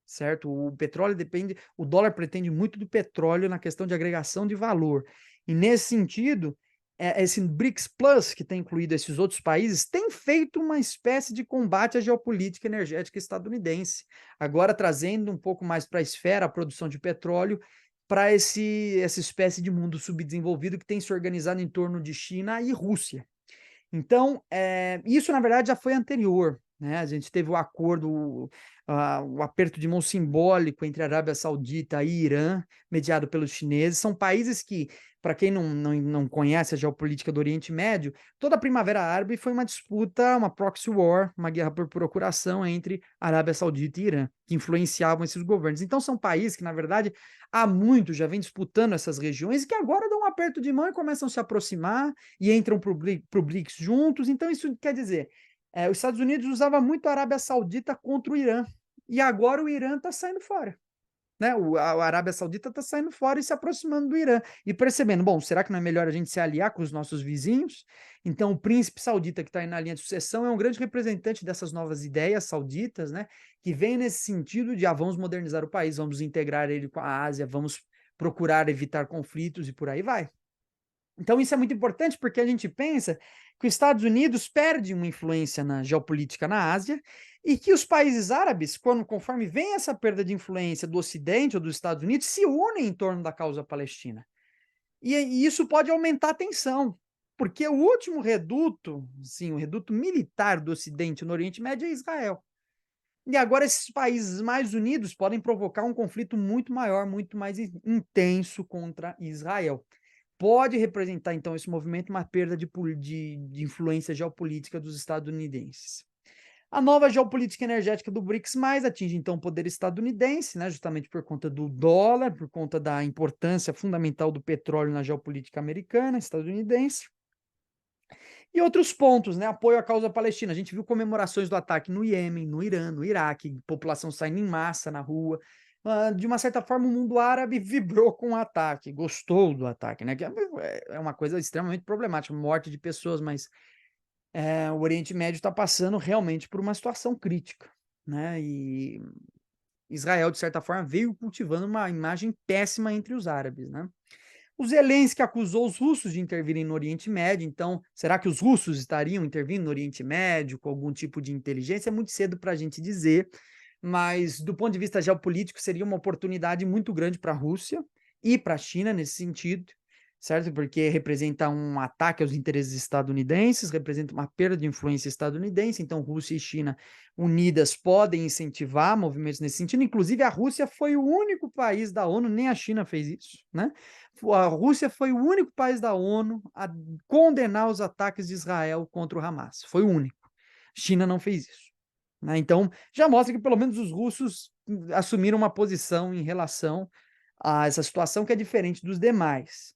certo? O petróleo depende, o dólar pretende muito do petróleo na questão de agregação de valor. E nesse sentido, esse BRICS Plus, que tem incluído esses outros países, tem feito uma espécie de combate à geopolítica energética estadunidense, agora trazendo um pouco mais para a esfera a produção de petróleo para essa espécie de mundo subdesenvolvido que tem se organizado em torno de China e Rússia. Então, isso na verdade já foi anterior, né? A gente teve o acordo, o aperto de mão simbólico entre Arábia Saudita e Irã, mediado pelos chineses. São países que, para quem não conhece a geopolítica do Oriente Médio, toda a Primavera Árabe foi uma disputa, uma proxy war, uma guerra por procuração entre Arábia Saudita e Irã, que influenciavam esses governos. Então, são países que, na verdade, há muito já vem disputando essas regiões e que agora dão um aperto de mão e começam a se aproximar e entram para o BRICS juntos. Então, isso quer dizer, os Estados Unidos usava muito a Arábia Saudita contra o Irã, e agora o Irã está saindo fora. Né? A Arábia Saudita está saindo fora e se aproximando do Irã. E percebendo, bom, será que não é melhor a gente se aliar com os nossos vizinhos? Então, o príncipe saudita que está aí na linha de sucessão é um grande representante dessas novas ideias sauditas, né? Que vem nesse sentido de, vamos modernizar o país, vamos integrar ele com a Ásia, vamos procurar evitar conflitos e por aí vai. Então, isso é muito importante porque a gente pensa que os Estados Unidos perdem uma influência na geopolítica na Ásia e que os países árabes, conforme vem essa perda de influência do Ocidente ou dos Estados Unidos, se unem em torno da causa palestina. E isso pode aumentar a tensão, porque o último reduto, sim, o reduto militar do Ocidente no Oriente Médio é Israel. E agora esses países mais unidos podem provocar um conflito muito maior, muito mais intenso contra Israel. Pode representar, então, esse movimento uma perda de influência geopolítica dos estadunidenses. A nova geopolítica energética do BRICS mais atinge, então, o poder estadunidense, né, justamente por conta do dólar, por conta da importância fundamental do petróleo na geopolítica americana, estadunidense. E outros pontos, né, apoio à causa palestina. A gente viu comemorações do ataque no Iêmen, no Irã, no Iraque, população saindo em massa na rua. De uma certa forma, o mundo árabe vibrou com o ataque, gostou do ataque, né? Que é uma coisa extremamente problemática, morte de pessoas, mas o Oriente Médio está passando realmente por uma situação crítica, né? E Israel, de certa forma, veio cultivando uma imagem péssima entre os árabes, né? O Zelensky acusou os russos de intervirem no Oriente Médio, então, será que os russos estariam intervindo no Oriente Médio com algum tipo de inteligência? É muito cedo para a gente dizer, mas do ponto de vista geopolítico, seria uma oportunidade muito grande para a Rússia e para a China nesse sentido, certo? Porque representa um ataque aos interesses estadunidenses, representa uma perda de influência estadunidense, então Rússia e China unidas podem incentivar movimentos nesse sentido. Inclusive, a Rússia foi o único país da ONU, nem a China fez isso, né? A Rússia foi o único país da ONU a condenar os ataques de Israel contra o Hamas. Foi o único. China não fez isso. Né? Então, já mostra que pelo menos os russos assumiram uma posição em relação a essa situação que é diferente dos demais.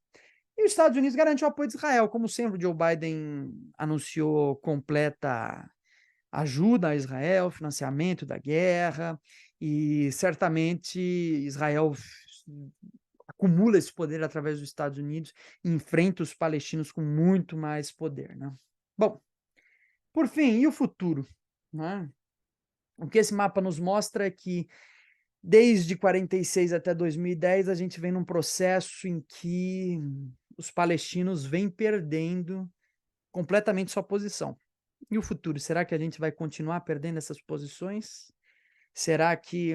E os Estados Unidos garantiu o apoio de Israel. Como sempre, o Joe Biden anunciou completa ajuda a Israel, financiamento da guerra, e certamente Israel acumula esse poder através dos Estados Unidos e enfrenta os palestinos com muito mais poder, né? Bom, por fim, e o futuro? Né? O que esse mapa nos mostra é que desde 46 até 2010 a gente vem num processo em que os palestinos vêm perdendo completamente sua posição. E o futuro? Será que a gente vai continuar perdendo essas posições? Será que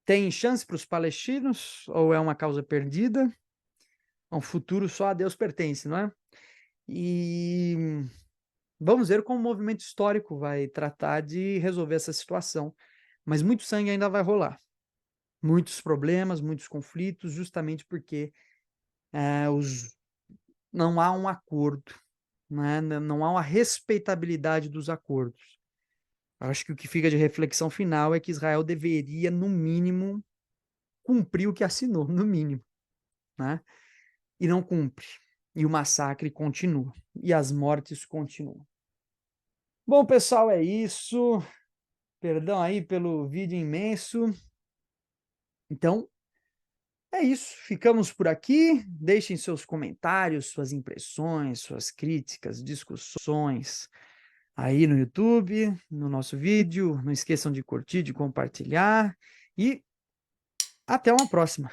tem chance para os palestinos ou é uma causa perdida? Um futuro só a Deus pertence, não é? E vamos ver como o movimento histórico vai tratar de resolver essa situação. Mas muito sangue ainda vai rolar. Muitos problemas, muitos conflitos, justamente porque não há um acordo, né? Não há uma respeitabilidade dos acordos. Acho que o que fica de reflexão final é que Israel deveria, no mínimo, cumprir o que assinou, no mínimo, né? E não cumpre. E o massacre continua. E as mortes continuam. Bom, pessoal, é isso. Perdão aí pelo vídeo imenso. Então, é isso. Ficamos por aqui. Deixem seus comentários, suas impressões, suas críticas, discussões aí no YouTube, no nosso vídeo. Não esqueçam de curtir, de compartilhar. e até uma próxima.